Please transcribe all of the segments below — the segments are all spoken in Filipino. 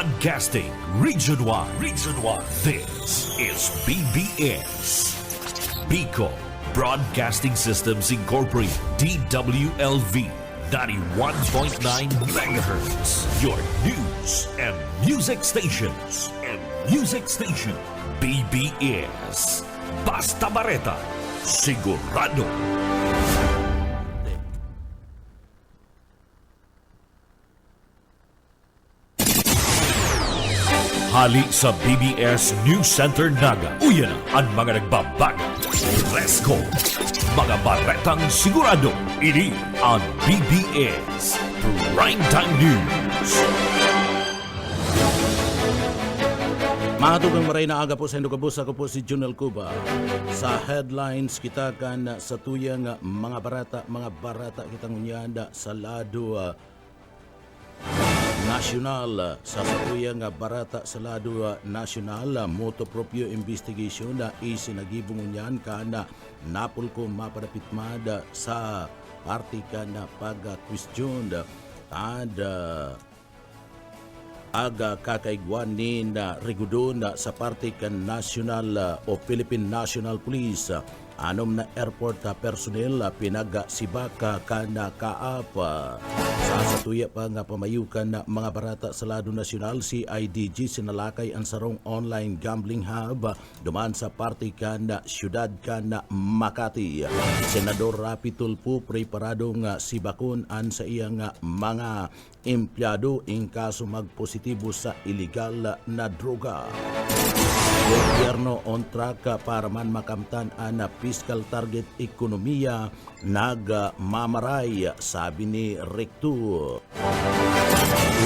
Broadcasting Region 1. Region 1. This is BBS. Bicol Broadcasting Systems Incorporated. DWLV. 91.9 megahertz. Your news and music stations. BBS. Basta Bareta. Sigurado. Hali sa BBS News Center Naga. Uyan ang mga nagbabago. Presko. Mga baretang sigurado. Ini ang BBS Primetime News. Mga tugang maray na aga po sa Indocabus, ako po si Junel Cuba. Sa headlines kita kan sa tuyang mga barata kitang unyanda sa lado nasyonal. Sa tuyang barata sa lado nasyonal, moto proprio investigation na isinagibong unyan kana napol ko mapadapitmada sa party kana pag-question aga kakaigwan ni na rigudon sa parte kan National o Philippine National Police anom na airport personnel pinagsibaka kana kaap sa satuya pa nga pamayukan na mga barata sa lado nasyonal. CIDG sinalakay ang sarong online gambling hub duman sa parte kan syudad kan Makati. Senador Rapi Tulfo preparado nga sibakon an sa iyang mga empleyado in kaso magpositibo sa illegal na droga. Gobyerno on track para man makamtan ang fiscal target ekonomiya nagmamaray, sabi ni Recto.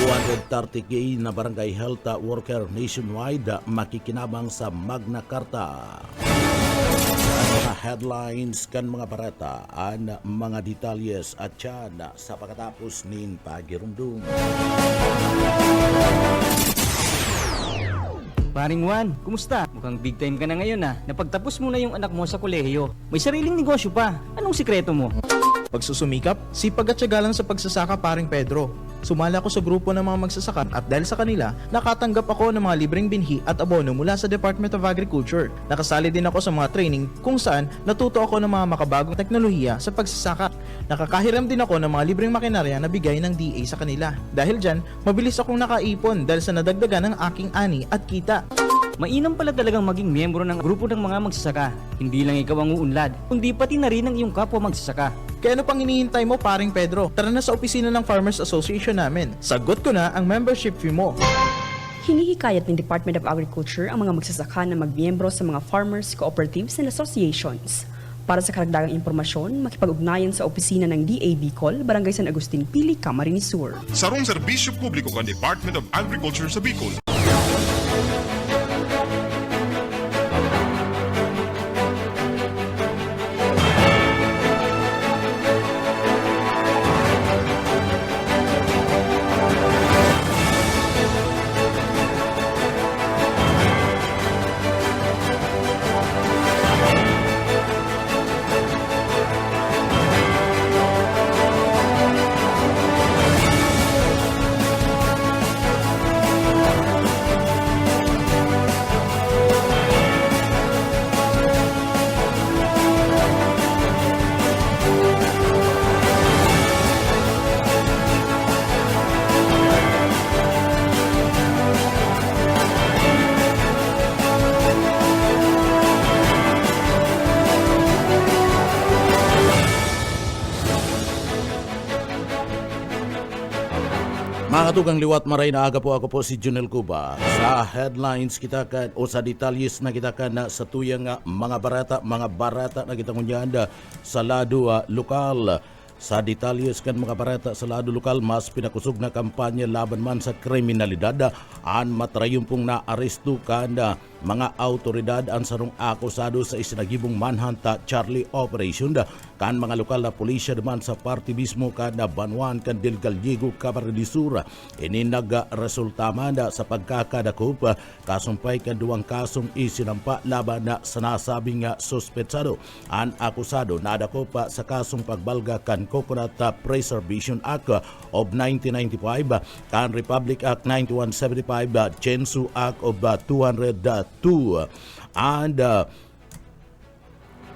230K na barangay health worker nationwide makikinabang sa Magna Carta. Ang mga headlines kan mga barata, ang mga detalyes at yan sa pagkatapos nin pagirumdum. Paring Juan, kumusta? Mukhang big time ka na ngayon ah. Napagtapos mo na yung anak mo sa kolehiyo. May sariling negosyo pa. Anong sikreto mo? Pagsusumikap, sipag at tiyaga lang sa pagsasaka, paring Pedro. Sumala ako sa grupo ng mga magsasaka at dahil sa kanila, nakatanggap ako ng mga libreng binhi at abono mula sa Department of Agriculture. Nakasali din ako sa mga training kung saan natuto ako ng mga makabagong teknolohiya sa pagsasaka. Nakakahiram din ako ng mga libreng makinarya na bigay ng DA sa kanila. Dahil dyan, mabilis akong nakaipon dahil sa nadagdagan ng aking ani at kita. Mainam pala talagang maging miyembro ng grupo ng mga magsasaka. Hindi lang ikaw ang uunlad, kundi pati na rin ang iyong kapwa magsasaka. Kaya ano pang hinihintay mo, paring Pedro? Tara na sa opisina ng Farmers Association namin. Sagot ko na ang membership fee mo. Hinihikayat ng Department of Agriculture ang mga magsasaka na magmiyembro sa mga farmers, cooperatives and associations. Para sa karagdagang impormasyon, makipag-ugnayan sa opisina ng DA Bicol, Barangay San Agustin Pili, Camarines Sur. Sarong serbisyo publiko kan Department of Agriculture sa Bicol. Mga katugang liwat maray na aga po, ako po si Junel Cuba. Sa headlines kita kan o sa detalyes na kita kan sa tuyang mga barata na kita ngunyanda sa lado lokal. Sa detalyes kan mga barata sa lado lokal, mas pinakusog na kampanya laban man sa kriminalidad an matrayumpong na aresto kan mga autoridad ang sarong akusado sa isinagibong manhunt Charlie Operation kan mga lokal na pulisya naman sa party mismo kan na Banwan kan Del Gallego Camarines ini nagresulta man sa pagkakadakop kasumpay kan duwang kasong isinampa laban na sa nasabing suspetsado. Ang akusado nadakop sa kasong pagbalga kan Coconut Preservation Act of 1995 kan Republic Act 9175 Censu Act of 202 and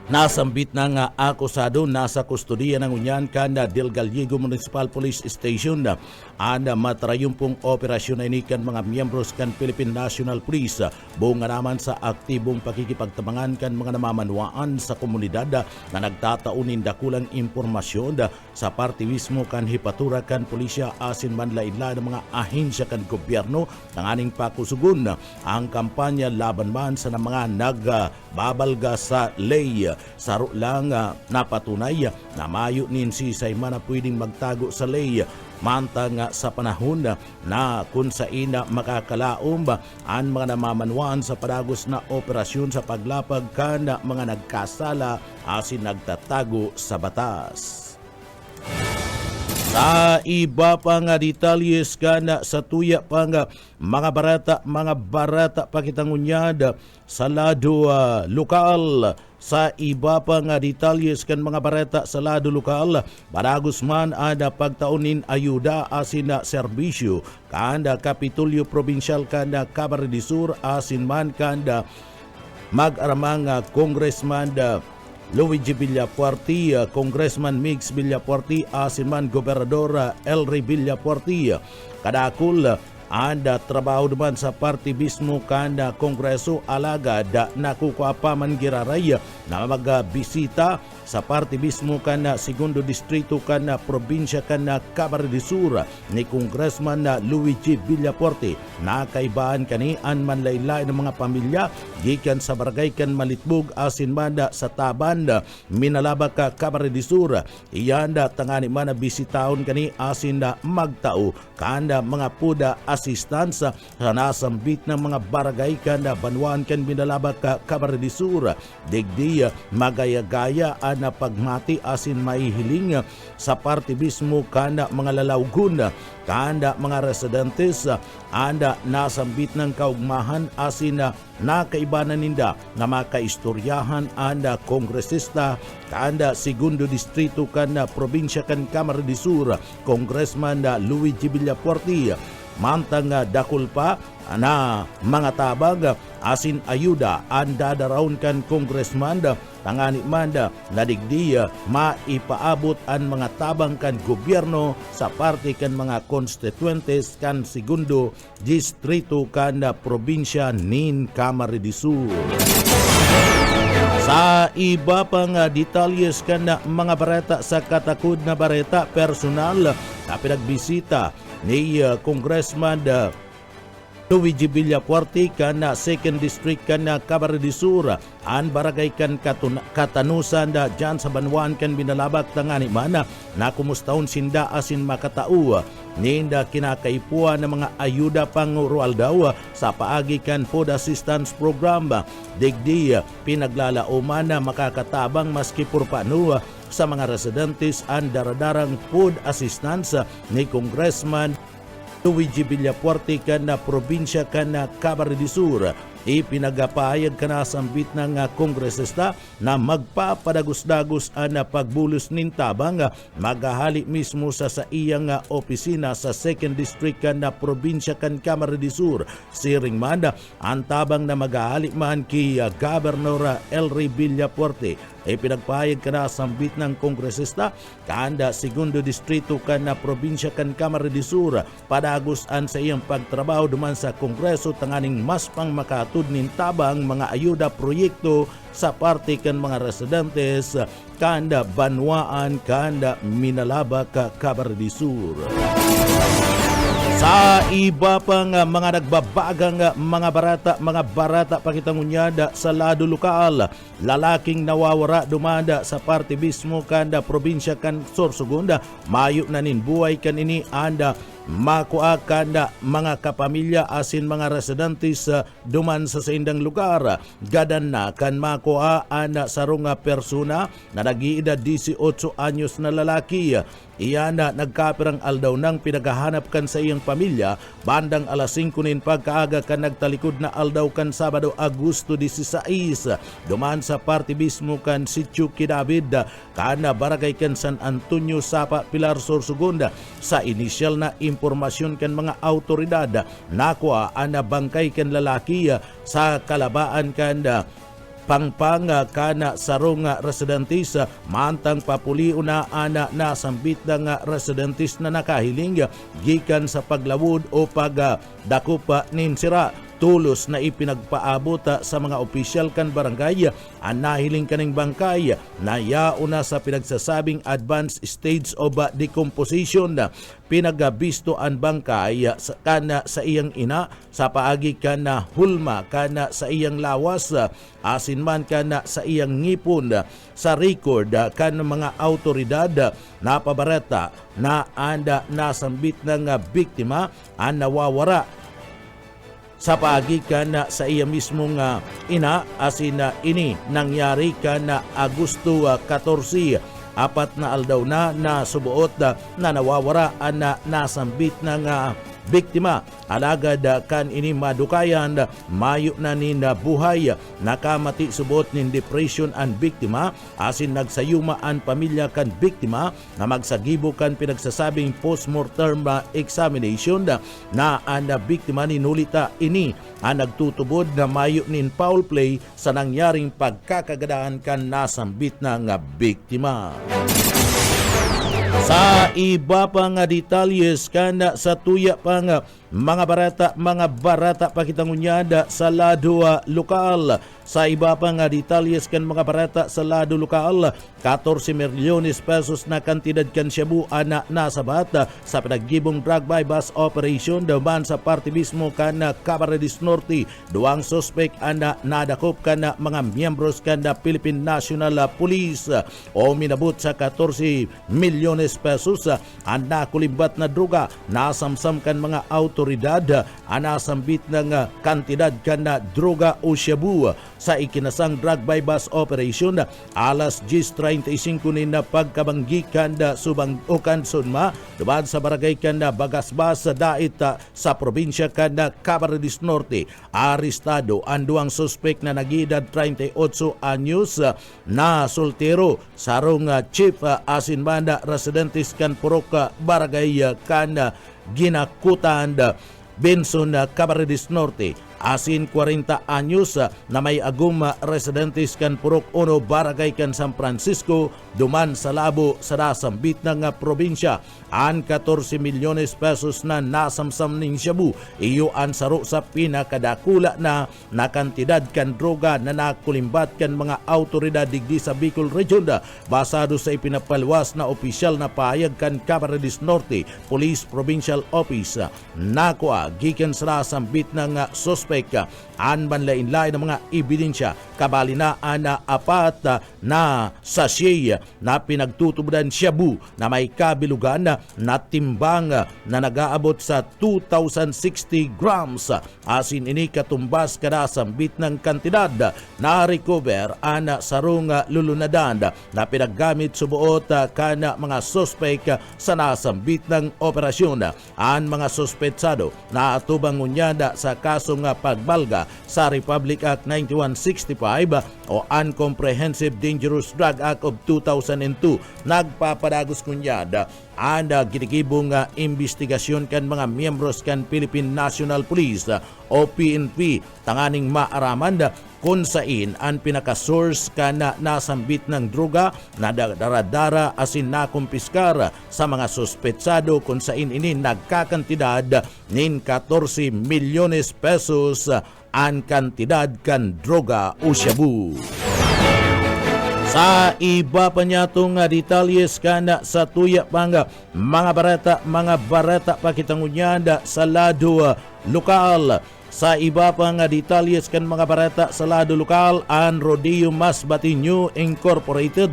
nasambit na nga akusado nasa kustodiya ng unyan kan Del Gallego Municipal Police Station and matrayumpong operasyon na ini kan mga miyembros kan Philippine National Police buong naman sa aktibong pakikipagtabangan kan mga namamanwaan sa komunidad na nagtataunin dakulang impormasyon sa parte mismo kan hipatura kan pulisya asin man lain-lain ng mga ahensya kan gobyerno ng aning pakusugon ang kampanya laban man sa mga nagbabalga sa ley. Saro lang napatunay na mayo nin si Sayman na pwedeng magtago sa ley mantang sa panahon na kung sa ina makakalaom ang mga namamanwaan sa padagos na operasyon sa paglapag kan mga nagkasala asin nagtatago sa batas. Sa iba pa nga detalyes kana sa tuya pa nga mga barata pakitangunyad sa lado lokal. Sa iba pa nga detalyes kan mga barata sa lado lokal, padagos man ada pagtaunin ayuda asin na serbisyo kanda Kapitulyo Provincial kanda Camarines Sur asin man kanda mag-aramang Congressman Luigi Villapuerti, Congressman Mix Villapuerti asin man Gobernador Elry Villapuerti. Kadakul anda trabaho naman sa party mismo kanda Kongreso alaga da nakukuha pa man giraray na magbisita sa party mismo kana segundo distrito kana probinsya kana Camarines Sur ni Congressman Luigi Villapuerti. Nakaibaan kani an man laylay ng mga pamilya gikan sa barangay kan Malitbog asin man sa Taban Minalaba ka Camarines Sur. Iyanda tangani man bisitaon kani asin magtao kanda mga puda assistance sa nasambit ng mga barangay kanda Banwan kan Minalaba ka Camarines Sur. Digdi magaya-gaya na pagmati asin maihiling sa parte mismo kanda mga lalawgon kanda mga residentes anda nasambit ng kaugmahan asin nakaibanan ninda na makaistoryahan anda kongresista kanda segundo distrito kanda probinsya kan Camarines Sur Congressman Luigi Villapuerti. Mantang dakul pa na mga tabag asin ayuda anda darawon kan congressman tangani manda nadigdi maipaabot ang mga tabang kan gobyerno sa parte kan mga constituentes kan segundo distrito kan probinsya nin Camarines Sur. Sa iba pang detalyes kan mga bareta sa katakod na bareta personal na pinagbisita ni Congressman Luigi Villapuerti kan second district kan Camarines Sur an barangay kan Katanusan dyan sa Banwan kan Binalabak tangani mana na kumustahon sinda asin makatao ninda kinakaipuan ng mga ayuda pang rural daw sa paagi kan food assistance program. Digdi pinaglalauman na makakatabang maski purpano sa mga residentes ang daradarang food assistance ni Congressman Luigi Villapuerti kan na probinsya kan na Camarines Sur. Ipinagapahayag ka na sambit ng kongresista na magpapadagos-dagos na pagbulos nin tabang maghahali mismo sa iyang opisina sa 2nd District kan na probinsya kan Camarines Sur. Siring man ang tabang na maghahali man kay Governor Elry Villapuerti. Ipinagpahayag ka na sambit ng kongresista kanda segundo distrito kan na probinsya kan Camarines Sur padagusan sa iyang pagtrabaho duman sa kongreso tanganing mas pang makatud nin tabang mga ayuda proyekto sa parte kan mga residentes kanda Banwaan kanda Minalaba ka Camarines Sur. Sa iba pang mga nagbabagang mga barata pakitangunyada sa lado lokal, lalaking nawawara dumanda sa parte mismo kanda probinsya kan Sorsogon, mayo na nin buhay kan ini anda makuha kada mga kapamilya asin mga residentes duman sa indang lugar. Gadan na kan makuha ana sarong persona na nag-iedad 18 anyos na lalaki. Iyan na nagkapirang aldaw nang pinaghahanap kan sa iyang pamilya bandang alas 5 nin pagkaaga kan nagtalikod na aldaw kan Sabado Agosto 16 duman sa party mismo kan Sitio David kana barangay kan San Antonio Sapa Pilar Sorsogon. Sa inisyal na impormasyon kan mga autoridad nakuha ana bangkay kan lalaki sa kalabaan kan pangpang kana sarong residentes mantang papuliw na ana nasambit nga residentes na nakahiling gikan sa paglawod o pagdakup nin sira. Tulos na ipinagpaabot sa mga opisyal kan barangay ang nahiling kaning bangkay na yauna sa pinagsasabing advanced stage of decomposition. Pinagabisto ang bangkay kana sa iyang ina sa paagi kana hulma kana sa iyang lawas asin man kana sa iyang ngipon. Sa record kan mga autoridad napabareta na anda nasambit ng biktima ang nawawara sa pagikan sa iya mismong ina asin ini nangyari kan Agosto 14. Apat na aldaw na subuot na nawawara na nasambit ng biktima. Alagad kan ini madukayan mayo na nin buhay. Nakamati subot nin depression ang biktima asin nagsayuma ang pamilya kan biktima na magsagibo kan pinagsasabing postmortem examination na ang biktima ninulita ini ang nagtutubod na mayo nin foul play sa nangyaring pagkakagadahan kan nasambit ng biktima. Sa iba pang detalyes kana sa tuya pang mga barata pakitangunyada sa lado lokal. Sa iba pang detalles kan mga barata sa lado lokal, 14 milyones pesos na kantidad kan shabu ana nasabat sa pinaggibong drug by bus operation daman sa parte mismo kan Camarines Norte. Duang suspek ana nadakop kan mga miyembros kan Philippine National Police o minabot sa 14 milyones pesos ang nakulimbat na droga. Nasamsam kan mga autoridad ang nasambit ng kantidad kan droga o shabu sa ikinasang drug by bus operation alas 10:35 nin na pagkabanggikan subang ukan sunma duman sa barangay kan Bagasbas sa dait sa probinsya kan Camarines Norte. Arestado ang duang suspek na nag-edad 38 anyos na soltero sarong chief asin banda residentes kan Purok barangay kan Ginakutan Benson Camarines Norte. Asin 40 anyos na may agum residentes kan Purok 1 barangay kan San Francisco duman sa labo sa nasambit ng probinsya. Ang 14 milyones pesos na nasamsam ning shabu iyo ang saro sa pinakadakula na kantidad kan droga na nakulimbat kan mga autoridad digdi sa Bicol Region basado sa ipinapalwas na opisyal na pahayag kan Camarines Norte Police Provincial Office. Nakuha gikan sa nasambit ng suspect an banlain-lain ng mga ebidensya kabali na ana apat na sachet na pinagtutubudan shabu na may kabilugan na timbang na nag-aabot sa 2,060 grams. Asin ini katumbas kada sambit ng kantidad na recover ana sarong lulunadan na pinaggamit subuot kana mga suspek sa nasambit ng operasyon. Ang mga suspetsado na atubang unyada sa kasong pagbalga sa Republic Act 9165 o Uncomprehensive Dangerous Drug Act of 2002. Nagpapadagos kunyada ang gitigibong investigasyon kan mga miyembros kan Philippine National Police o PNP tanganing maaraman kung sain ang pinaka-source ka na nasambit ng droga na daradara asin nakumpiskar sa mga suspetsado kung sain ini nagkakantidad nin 14 milyones pesos ang kantidad kan droga o shabu. Sa iba pa niya itong detalyes kana sa tuya pang mga barata pakitangunyada sa lado lokal. Sa iba pang detalyes kan mga bareta sa lado lokal, ang Rodeo Masbate Incorporated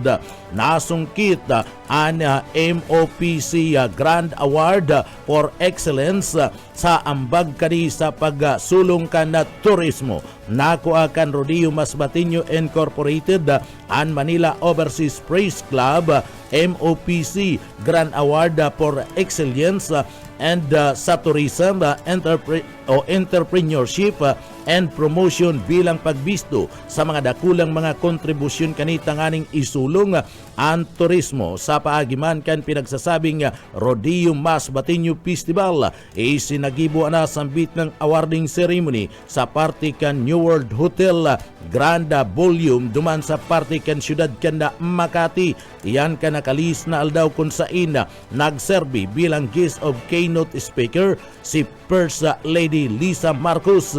nasungkit ang MOPC Grand Award for Excellence sa ambag kani sa pagsulong kan turismo. Nakuha kan Rodeo Masbate Incorporated ang Manila Overseas Praise Club MOPC Grand Award for Excellence and sa tourism, entrepreneurship and promotion bilang pagbisto sa mga dakulang mga kontribusyon kanita nganing isulong ang turismo. Sa paagiman kan pinagsasabing Rodeo Masbate Festival, isinagibo na sambit ng awarding ceremony sa party kan New World Hotel Grand Volume duman sa party kan siyudad kan Makati. Iyan ka nakalis na aldaw kung saan nagserbi bilang guest of keynote speaker si First Lady Lisa Marcos.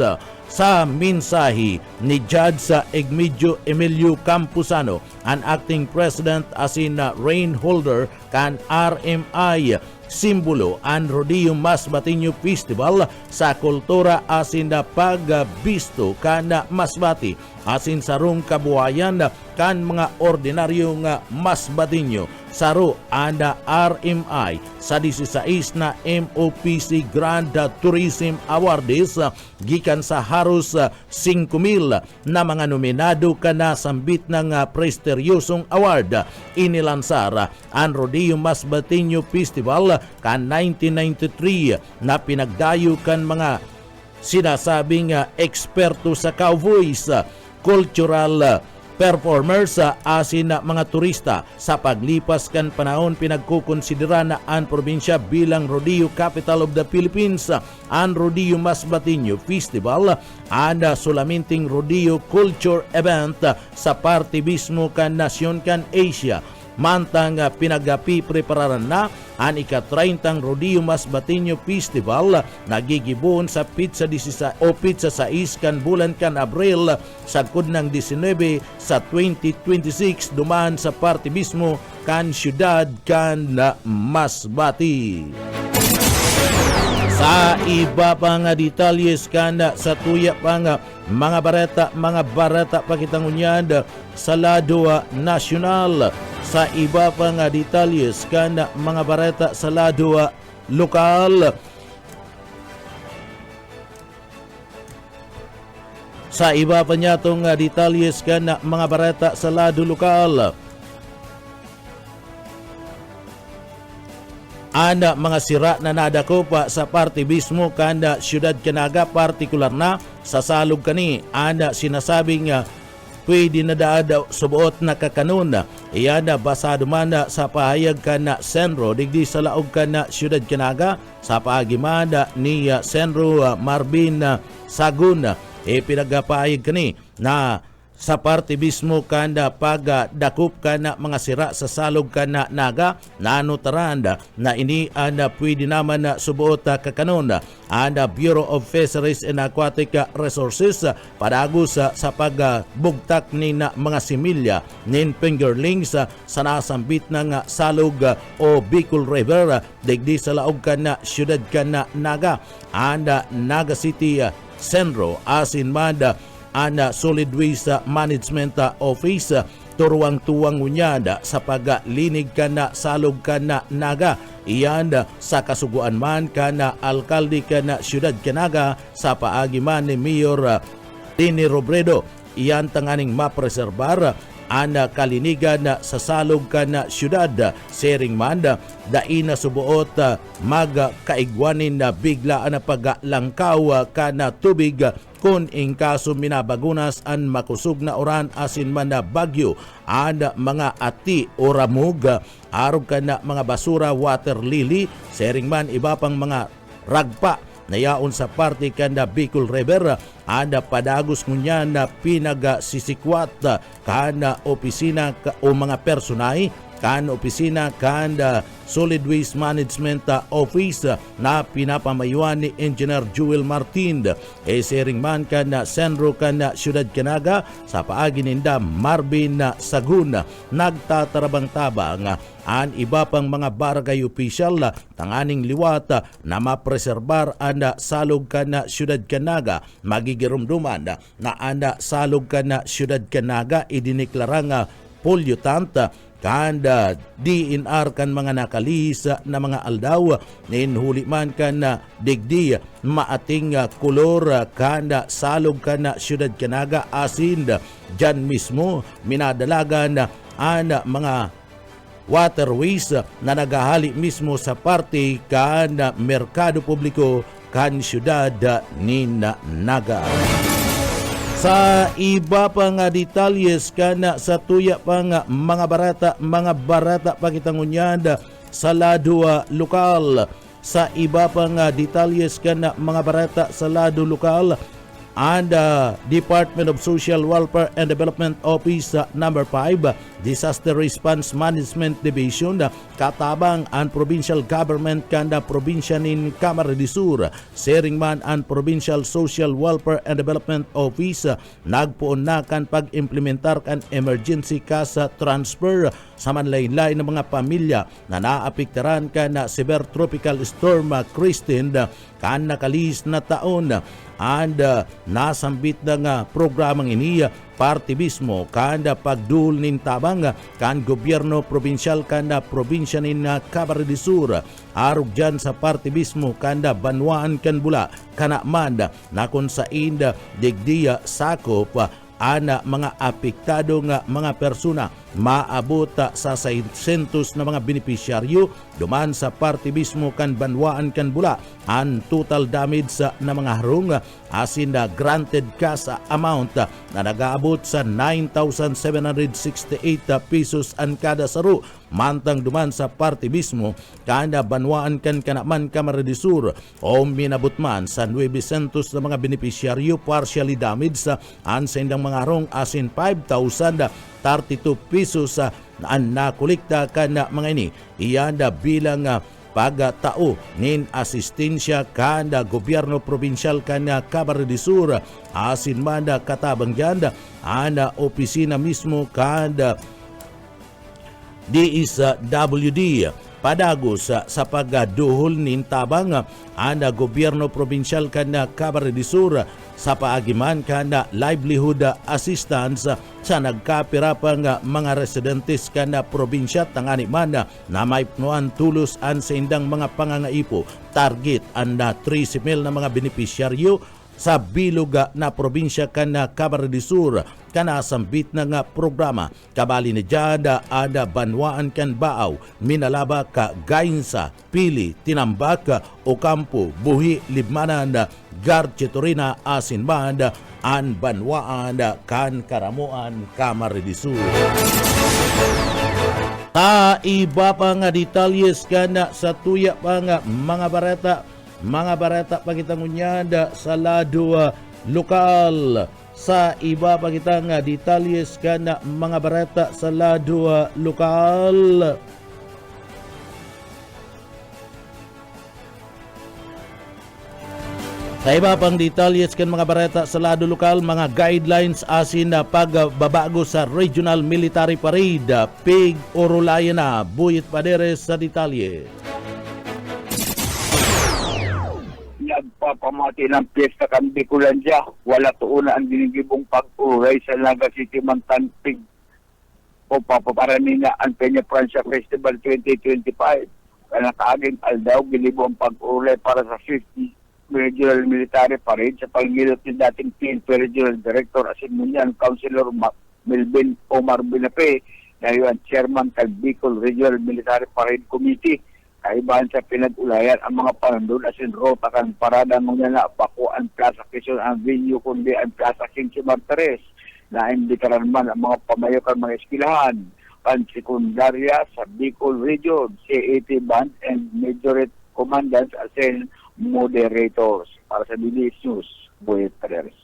Sa mensahe ni Judge Emilio Campuzano, ang acting president asin reign holder kan RMI, simbolo ang Rodeo Masbate Festival sa kultura asin na pagbisto kan Masbate asin sarong kabuhayan kan mga ordinaryong Masbateño. Saro ang RMI sa 16 na MOPC Grand Tourism Awards gikan sa haros 5,000 na mga nominado kana sambit ng prestigyosong award. Inilansar ang Rodeo Masbate Festival kan 1993 na pinagdayo kan mga sinasabing eksperto sa cowboys, cultural performers asin mga turista. Sa paglipas kan panahon, pinagkukonsidera na ang probinsya bilang rodeo capital of the Philippines. Ang Rodeo Masbate Festival ang sulaminting rodeo culture event sa parte mismo kan nasyon kan Asia. Mantang pinagapi-prepararan na ang ika-30 Rodeo Masbate Festival nagigibon sa pizza 6 kan bulan kan Abril sa kudnang 19 sa 2026 duman sa parte mismo kan siyudad kan Masbate. Sa iba pang detalyes kan sa tuya pang mga bareta pakitangunyan sa lado nasyonal. Sa iba pang detalyes kan mga bareta sa lado lokal. Sa iba pa niya itong detalyes kan mga bareta sa lado lokal. Ana mga sira na nadako pa sa parte mismo kanda siyudad Canaga, partikular na sa salog kani. Ana sinasabing pwede na daad subuot na kakanon. Iyan na basado man sa pahayag kana Senro digdi sa laog kana siyudad Canaga sa paagimada ni Senro Marvin Sagun. Pinagpahayag kani na sa parte mismo kanda pagdakup kana mga sira sa salog kana naga nanutaranda na ini anda pwede naman subuot kakanon. Anda Bureau of Fisheries and Aquatic Resources padagos sa pagbugtak ni na mga similya nin fingerlings sa nasambit ng salog o Bicol River digdi sa laog kana siyudad kana naga. Anda Naga City Senro asin manda ana Solid Waste Management Office turuang-tuwang unyada sa paglinig kana salog kana naga. Iyan sa kasuguan man kana alkalde kana siyudad Canaga sa paagi man ni Mayor Tini Robredo. Iyan tanganing mapreserbar ana kalinigan sa salog kana siyudad. Sering man daina subuot magkaigwanin na bigla na paglangkaw kana tubig kung in kaso minabagunas an makusog na oran asin man na bagyo an mga ati o ramog arog kana mga basura water lily. Sering man iba pang mga ragpa nayaon sa parte kanda Bicol River anda padagos ngunya na pinagasisikwat kana opisina o mga personay kan opisina kan Solid Waste Management Office na pinapamayuan ni Engineer Jewel Martin. Sering man kan Senro kan Siyudad Canaga sa paagi ninda Marvin Sagun nagtatarabang-tabang an iba pang mga barangay official tanganing liwat na mapreserbar ang salog kan Siyudad Canaga magigirumduman na ang salog kan Siyudad Canaga idiniklarang pollutant kanda DNR kan mga nakalis na mga aldaw ninhuli man kan digdi maating kolor kanda salog kan Siyudad Canaga asin dyan mismo minadalagan ang mga waterways na nagahali mismo sa parte kan merkado publiko kan siyudad ni Naga. Sa iba pang detalyes kana sa tuya pang mga barata pakitangunyan sa lado lokal. Sa iba pang detalles kana mga barata sa lado lokal, and Department of Social Welfare and Development Office number 5 Disaster Response Management Division katabang ang provincial government kanda probinsya nin Camarines Sur sharing man ang Provincial Social Welfare and Development Office nagpuon na kan pag-implementar kan emergency cash transfer sa manlaylay ng mga pamilya na naapektaran kan severe tropical storm Christine kan nakalis na taon. And nasambit na nga programang ini partibismo kanda pagdul nin tabang kan gobyerno probinsyal kanda probinsya nin Camarines Sur arug dyan sa partibismo kanda banwaan kan bula kanakman na kung sain digdiya sakop ana mga apektado nga mga persona maabot sa 600 na mga benepisyaryo duman sa partibismo kan banwaan kan bula ang total damage na mga harong asin na granted cash amount na nagaabot sa 9,768 pesos ang kada saro mantang duman sa partibismo kanda banwaan kan kanaman Camarines Sur o minabot man sa 900 na mga benepisyaryo partially damaged ang sendang mga harong asin 5,032 pesos na nakolekta kan mga ini iyan bilang pagtao nin asistensya kanda gobyerno probinsyal kanda Camarines Sur asin man katabang dyan ana opisina mismo kanda DSWD padagos sa pagduhol nin tabang ana gobyerno probinsyal kanda Camarines Sur sa paagiman kanda livelihood assistance sa nagkapirapang mga residentes kanda probinsya tangani man na may pnuan tulos an sa indang mga pangangaipo target ang 30,000 na mga benepisyaryo sa bilog na probinsya kana Camarines Sur kana sambit na nga programa kabali ni Jada ada banwaan kan Baaw Minalaba ka Gainsa Pili Tinambak Ocampo Buhi Libmanan Garchetorina asin man an banwaan kan Karamuan Camarines Sur. Ta iba pa nga detalyes kana sa tuya pa nga mga barata pagitangunyada sa lado lokal. Sa iba pagitang detalyes kana mga barata sa lado lokal. Sa iba pang detalyes kan mga barata sa lado lokal, mga guidelines asin na pagbabago sa Regional Military Parade. Pig Orulayan na, Buyit Paderes sa detalye. Nagpapamati ng piyesta kan Bicolandia. Wala tuuna ang dinigibong pag-uray sa Naga City Mantanpig o papaparami na ang Peña Francia Festival 2025. Kanakaaging aldaw, gilibo ang pag-uray para sa 50 Regional Military Parade sa pangilot ni dating PNP Regional Director Asinmunian Councilor Melvin Omar Binape na yung Chairman kag Bicol Regional Military Parade Committee. Kaibahan sa pinag-ulayan ang mga panandun asin rota kan parada muna na bako ang Plaza Quezon ang venue kundi ang Plaza 15 Martires na imbitaran man ang mga pamayo kan mga eskilahan pansekundarya sa Bicol Region, CAT Band and Majorate Commandants asin moderators. Para sa BBS News, Boyet Paderes.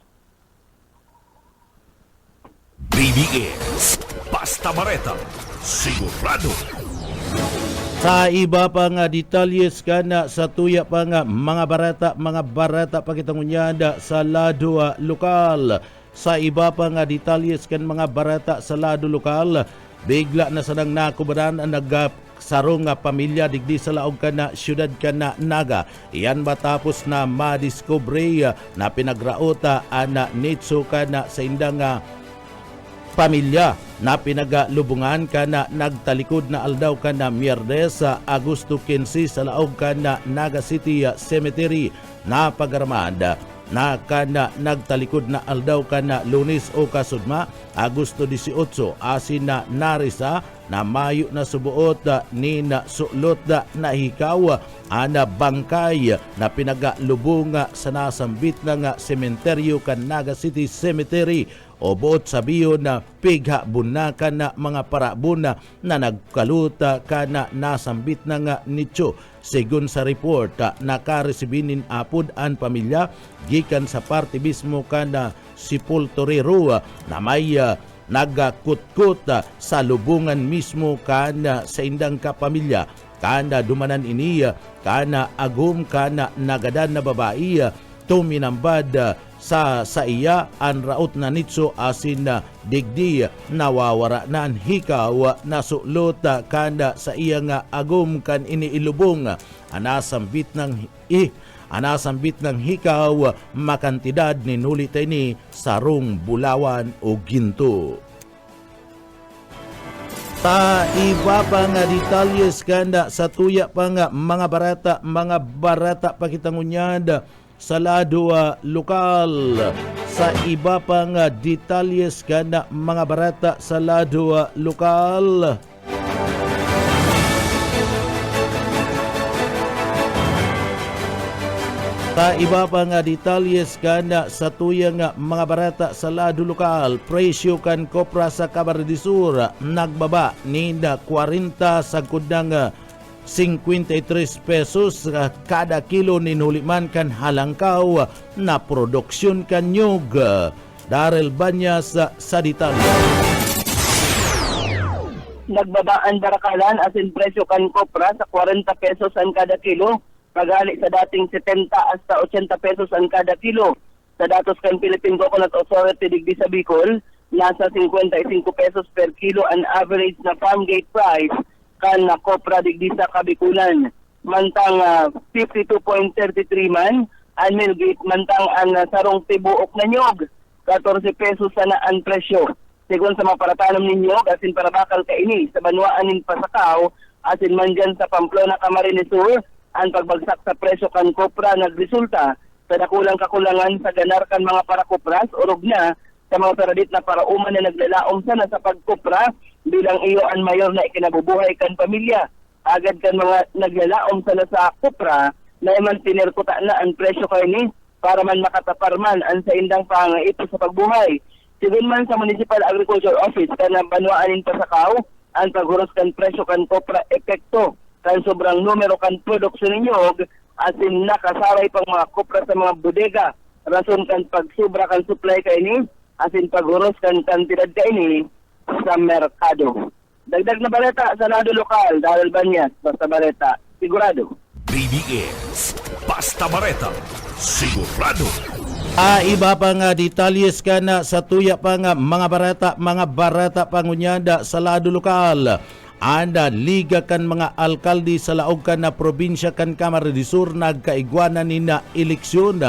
BBS Basta Bareta sigurado. Sa iba pa nga detalyes kana sa tuya pa nga mga barata pakitangunyada sa lado lokal. Sa iba pa nga detalyes kan mga barata sa lado lokal, bigla na sanang nakubaran ang sarong nga pamilya digdi sa laog kana syudad kana Naga. Iyan matapos na madiscovery na pinagrauta ana nitso kana sa indang pamilya na pinagalubungan kana nagtalikod na aldaw kana Miyerdes sa Agosto 15 sa laog kana Naga City Cemetery na pagaramad na kana nagtalikod na aldaw kana Lunes o kasudma Agosto 18 asin na narisa na mayo na subuot ni na sulot na hikaw ana bangkay na pinagalubong sa nasambit nga sementeryo kan Naga City Cemetery o buot sabiyo na pigha bunakan na mga parabon na nagkaluta kana nasambit na nga nitso. Segun sa report, nakaresibinin apod ang pamilya gikan sa parte mismo kana sepulturero na may nagakutkut sa lubungan mismo kana sa indang kapamilya. Kana dumanan ini kana agum kana nagadan na babae tuminambad sa iya ang raot na nitso asin na digdi nawawara na ang hikaw na sulot kanda sa iya nga agum kan iniilubong anasambit ng hikaw makantidad ni nulitay ni sarong bulawan o ginto. Ta iba pa nga detalyes kanda sa tuya pa nga mga barata pakitangunyad sa lado lokal. Sa iba pa nga detalyes kana mga barata sa lado lokal. Sa iba pa nga detalyes kana sa tuya nga mga barata sa lado lokal, presyo kan kopra sa Camarines Sur nagbaba ninda 40 sa kudang 53 pesos kada kilo ninuliman kan halangkaw na produksyon kan nyug. Darrell Banyas sa detalye. Nagbabaan barakalan asin presyo kan kopra sa 40 pesos ang kada kilo, pagali sa dating 70 hasta 80 pesos ang kada kilo. Sa datos kan Philippine Coconut Authority digdi sa Bicol, nasa 55 pesos per kilo ang average na farm gate price kan na kopra digdi sa Kabikulan. Mantang 52.33 man ang millgate, mantang ang sarong tibuok na nyog 14 pesos sana ang presyo. Sigon sa maparatanom ni nyog asin para bakal kaini sa banwaan nin Pasakaw asin man dyan sa Pamplona, Camarines Sur, ang pagbagsak sa presyo kan kopra nagresulta sa dakulang kakulangan sa ganar kan mga parakopras urog na sa mga paradit na parauman na naglalaom sana sa pagkopra bilang iyo ang mayor na ikinabubuhay kan pamilya. Agad kan mga naglalaom sana sa kopra na iman tinirkuta na ang presyo kayo ni para man makatapar man ang sa indang pangaito sa pagbuhay. Sigun man sa Municipal Agriculture Office kan banwaanin Pasakaw ang paghuros kan presyo kan kopra epekto kan sobrang numero kan produksyon ninyog asin nakasaray pang mga kopra sa mga bodega. Rason kan pagsubra kan supply kayo ni asin paghuros kan kantidad kayo ni sa merkado. Dagdag na balita sa lado lokal, Darrell Banyas, Basta Baleta, sigurado. BBS, Basta Bareta, sigurado. Iba pa nga detalyes kana sa tuya pa nga mga barata pangunyada sa lado lokal. Anda liga kan mga alkalde sa laog kan na probinsya kan Camarines Sur nagkaigwanan ni na eleksyon.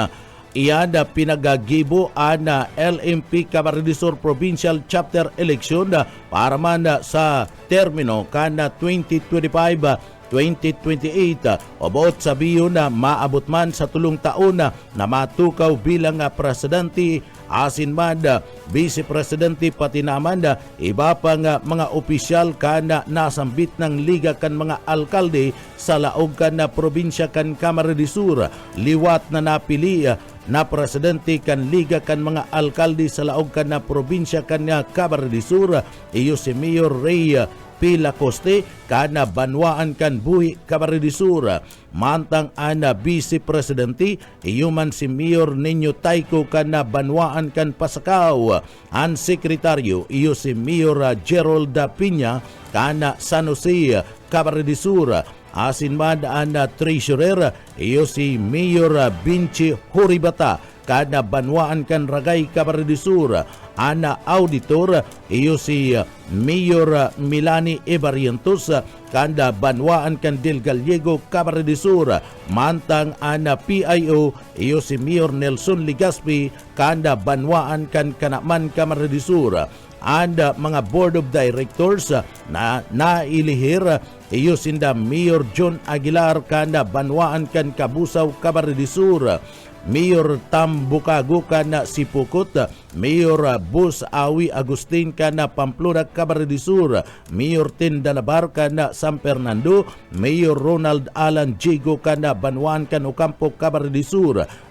Iyan pinagagibo na LMP Camarines Sur Provincial Chapter Election para man sa termino kana 2025-2028 o bot sabiyo na maabot man sa tulong taon na matukaw bilang presidente asin man vice presidente pati naman iba pa nga mga opisyal kana nasambit ng liga kan mga alkalde sa laog kan na probinsya kan Camarines Sur. Liwat na napili na presidente kan liga kan mga alkalde sa laog kan na probinsya kan Camarines Sur iyo si Mayor Ray Pila Coste kana banwaan kan buhi Camarines mantang ana Vice Presidente iyuman si Mayor Nino Tayco kana banwaan kan Pasakaw ang sekretaryo iyo si Mayor Gerald Piña kana San Jose Camarines asin man ana treasurer iyo si Mayor Vinci Horibata kada banwaan kan Ragay Camarines ana auditor iyo si Mayor Milani Evarientos kada banwaan kan Del Gallego Camarines mantang ana PIO iyo si Mayor Nelson Ligaspi kada banwaan kan Kanaman Camarines anda mga board of directors na nailihir iyo sinda Mayor John Aguilar kada banwaan kan Kabusaw Camarines Mayor Tambukago kana Sipukot, Mayor Bus Awi Agustin kana Pamplona Camarines Mayor Tindalabar kana San Fernando, Mayor Ronald Alan Jigo kana Banwan kan Ocampo Camarines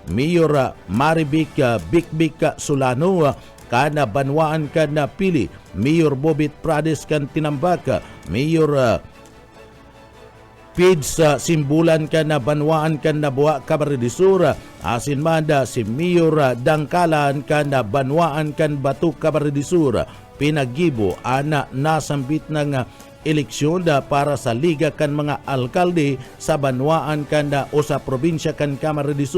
Mayor Maribik Bikbik Solano kana Banwaan kana Pili, Mayor Bobit Prades kan Tinambak, Mayor Pids Simbulan ka na banwaan ka na buwa Camarines asin manda si Mayor Dangkalan ka na banwaan kan Batu Camarines pinagibo ana nasambit ng eleksyon para sa liga kan mga alkalde sa banwaan kan o sa probinsya kan Camarines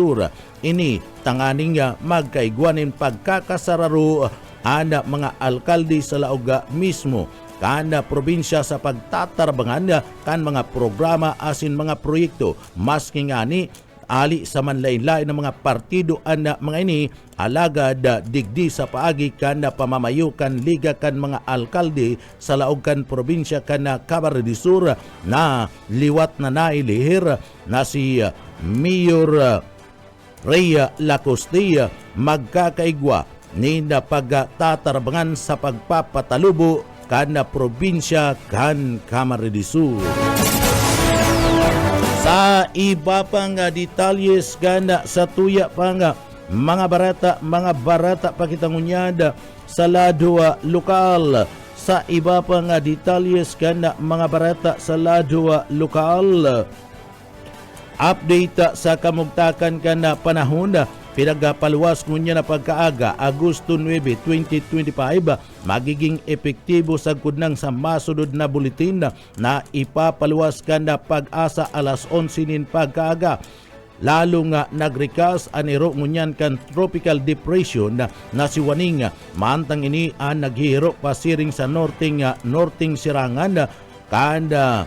ini tanganing magkaigwanin pagkakasararo ana mga alkalde sa laoga mismo kana probinsya sa pagtatarbangan kan mga programa asin mga proyekto maski ngani ali sa manlain-lain ng mga partido ana mga ini alagad digdi sa paagi kan pamamayo kan liga kan mga alkalde sa laog kan probinsya kan Camarines na liwat na nailihir na si Mayor Rhea Lacoste magkakaigwa ni na pagtatarbangan sa pagpapatalubo kana probinsya kan Camarines sa iba pang detalyes kana sa tuya pang mga barata pakitangunyad sa lado lokal sa iba pang detalyes kana mga barata sa lado lokal update sa kamugtakan kana panahon pinagapaluwas ngunya na pagkaaga Agosto 9, 2025 magiging epektibo sa kudnang sa masunod na buletin na ipapaluwas ka na pag-asa alas 11 nin pagkaaga. Lalo nga nagrikas aniro ngunyan kan tropical depression na si Waning mantang ini ang naghihiro pasiring sa norting sirangan kanda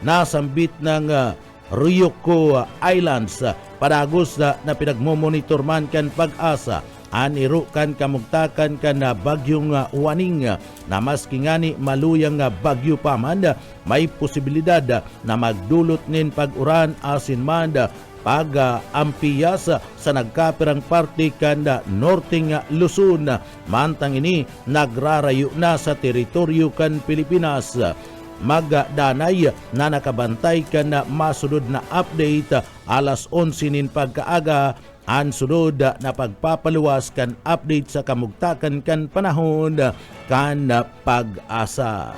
nasambit ng Ryukyu Islands padagos na pinagmomonitor man kan pag-asa aniro kan kamugtakan kan na bagyong Waning na maski ngani maluyang bagyo pa man may posibilidad na magdulot nin pag-uran asin man pag-ampiyas sa nagkapirang parte kan norting Luzon mantang ini nagrarayo na sa teritoryo kan Pilipinas magdanay na nakabantay ka na masunod na update alas 11 nin pagkaaga ang sunod na pagpapaluwas kan update sa kamugtakan kan panahon kan pag-asa.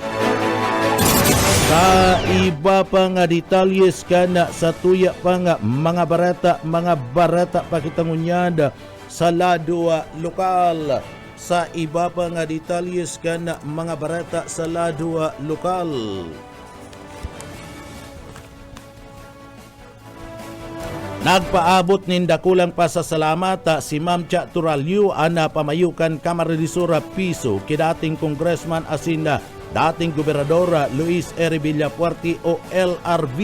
Sa iba pang detalyes kan sa tuya pang mga barata pakitangunyad sa lado lokal. Sa iba pang detalyes kan mga barata sa lado lokal. Nagpaabot nin dakulang pasasalamat si Ma'am Cha Turalio ana pamayukan Camarines piso kidating congressman asin dating gobernador Luis R. Villapuerte o LRV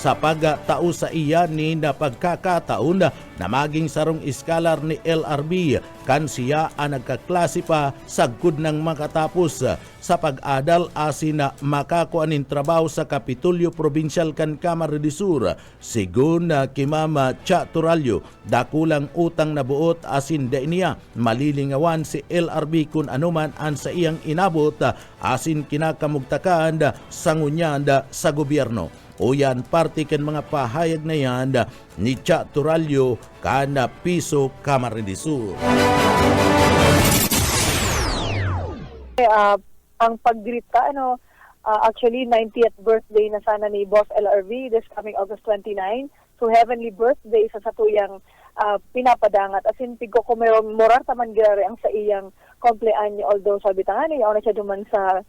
sa pagtao sa iya ni na pagkakataon na maging sarong iskalar ni LRB kan siya ang nagkaklase pa sagkod ng makatapos sa pag-adal asin na makakuan nin trabaho sa Kapitolyo Provincial kan Camarines sigun kimama Cha Turalio dakulang utang na buot asin da niya malilingawan si LRB kung anuman ang sa iyang inabot asin kinakamugtakan sa ngunyanda sa gobyerno. O yan, parte kan mga pahayag na yan ni Cha Turalio kana piso Camarines ang paggrita Actually, 90th birthday na sana ni Boss LRV this coming August 29. So, heavenly birthday sa satuyang pinapadangat. As in, pigo ko morar taman gari ang sa iyang kompleanyo. Although, sabi ta nga niya, na siya duman sa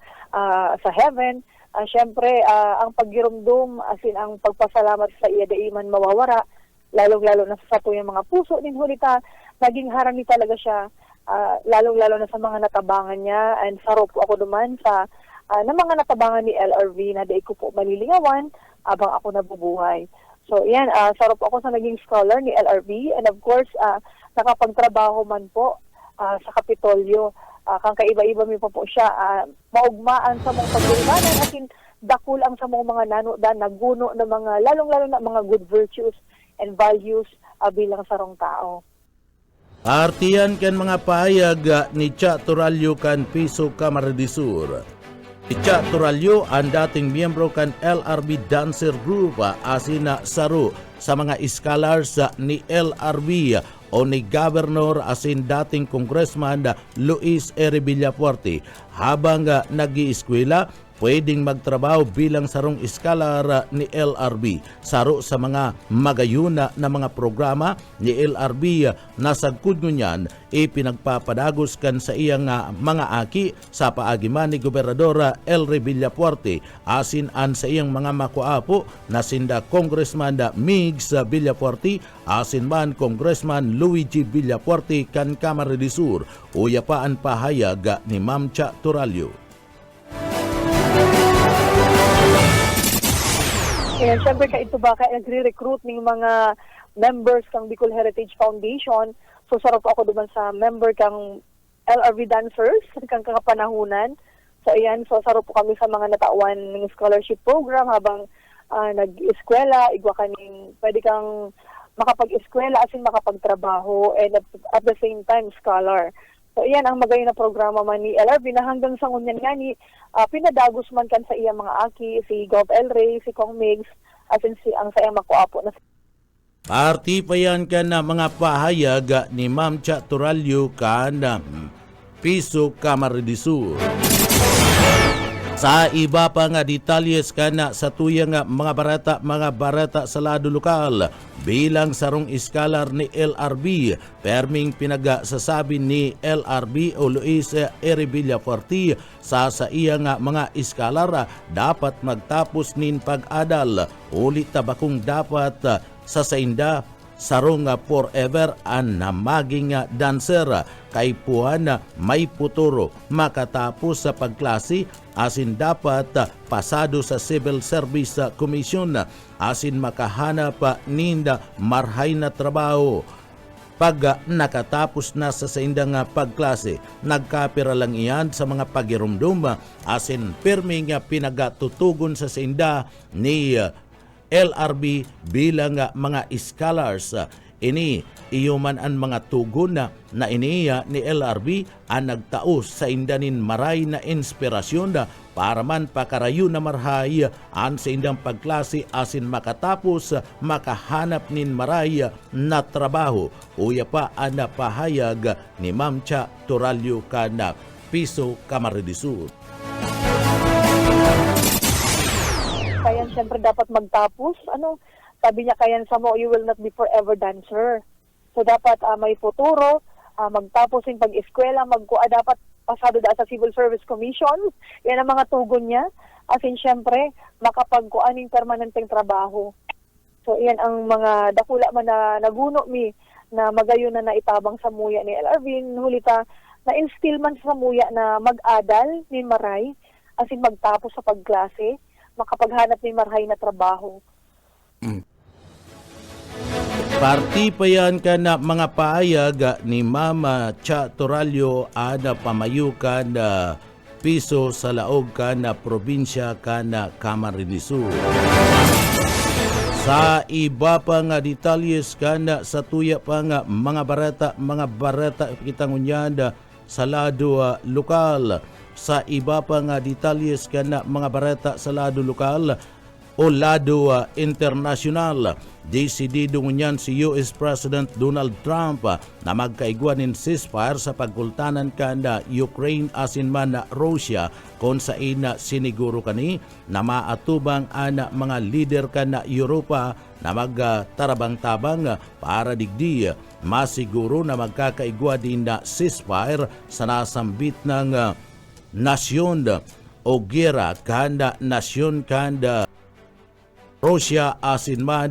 heaven. Siyempre, ang paggirumdum, as in, ang pagpasalamat sa iya daiman mawawara, lalong-lalo na sa satuyang mga puso din hulita, naging harami talaga siya, lalong-lalo na sa mga natabangan niya. And sarap po ako duman sa na mga natabangan ni LRV na di ko po malilingawan abang ako nabubuhay. So, yan, sarap ako sa naging scholar ni LRV, and of course, nakapagtrabaho man po sa Kapitolyo. Kang kaiba-iba mi po siya, maugmaan sa mga paglimanan, as in, dakul ang sa mga nanudan, naguno ng mga, lalong-lalo na mga good virtues and values bilang sarong tao. Artiyan kan mga pahayag ni Cha Turalyo kan Piso Camarines Sur. Si Cha Turalyo ang dating miyembro kan LRB Dancer Group asin na saro sa mga scholars ni LRB o ni Governor asin dating Congressman Luis R. Villafuerte. Habang nag-ieskwela, pwedeng magtrabaho bilang sarong iskalar ni LRB. Saro sa mga magayuna na mga programa ni LRB na sagkod niyan ipinagpapadagos kan sa iyang mga aki sa paagiman ni Gobernador L.R. Villafuerte asin an sa iyang mga makuapo na sinda Congressman Migs Villafuerte asin man Congressman Luigi Villafuerte kan Camarines Sur. Uya pa ang pahayag ni Ma'am Cha Turalyo. Kaya siyempre ito ba kaya nagre-recruit ng mga members kang Bicol Heritage Foundation. So sarap ako duman sa member kang LRV Dancers kang kakapanahunan. So ayan, so sarap po kami sa mga natawan ng scholarship program habang nag-eskwela, igwa kaning pwede kang makapag-eskwela asin makapagtrabaho and at the same time scholar. So iyan ang magayon na programa man ni LRV na hanggang sa ngunyan nga ni pinadagos man kan sa iyang mga aki, si Gov. L. Ray, si Kong Migs, asin si ang sa iyang makuapo na Parti pa yan ka na mga pahayag ni Ma'am Cha Turalyo kan Piso Camarines Sur. Sa iba pa nga detalyes kana sa tuyang mga barata sa lado lokal bilang sarong iskalar ni LRB, perming pinagasasabi ni LRB o Luis R. Villafuerte sa iyang mga iskalar dapat magtapos nin pag-adal ulit tabakong dapat sa sainda sarong forever an na maging dancer kay puhan may puturo makatapos sa pagklase asin dapat pasado sa Civil Service Commission asin makahanap ninda marhay na trabaho. Pag nakatapos na sa saindang pagklase, nagkapira lang iyan sa mga pagirumdum asin pirming pinagatutugon sa sainda ni LRB bilang mga scholars. Ini iyuman ang mga tugon na iniya ni LRB ang nagtaos sa indanin maray na inspirasyon para man pakarayo na marhay ang sa indang pagklase asin makatapos makahanap nin maray na trabaho. Uya pa ang pahayag ni Ma'am Cha Turalyo kana Piso Camarines Sur. Kaya siyempre dapat magtapos. Sabi niya kaya sa mo, you will not be forever dancer. So dapat may futuro, magtapos yung pag-eskwela, dapat pasado da sa Civil Service Commission. Yan ang mga tugon niya. As in siyempre, makapagkuan yung permanenteng trabaho. So yan ang mga dakula man na naguno mi na magayon na naitabang sa muya ni LRV. Hulita, na-instill man sa muya na mag-adal ni maray, as in magtapos sa pagklase, makapaghanap ni marhay na trabaho. Parti pa yan ka na mga paayag ni Mama Cha Turalyo na pamayukan na Piso sa laog ka na probinsya ka na Camarines Sur. Sa iba pa nga detalyes ka na sa tuya pa nga mga barata kitang unyan sa lado lokal. Sa iba pa nga detalyes ka na mga barata sa lado lokal, o lado internasyonal. Desidido ngunyan si US President Donald Trump na magkaigwan ng ceasefire sa pagkultanan kanda Ukraine asin man na Russia kung sa ina siniguro kani na maatubang ana mga leader kana Europa na magtarabang-tabang para digdi masiguro na magkakaigwa din na ceasefire sa nasambit ng nasyon o gera kanda nasyon kanda Russia asin man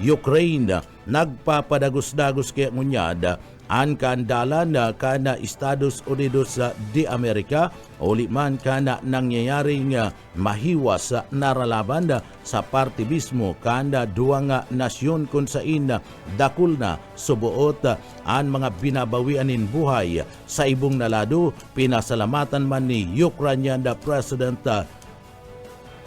Ukraine. Nagpapadagos-dagos kaya ngunyad ang kandalan kana Estados Unidos de Amerika o liman kana nangyayaring mahiwas naralaban sa partibismo kanda duwang nasyon kung sain dakul na subuot ang mga binabawianin buhay sa ibong nalado. Pinasalamatan man ni Ukrainian President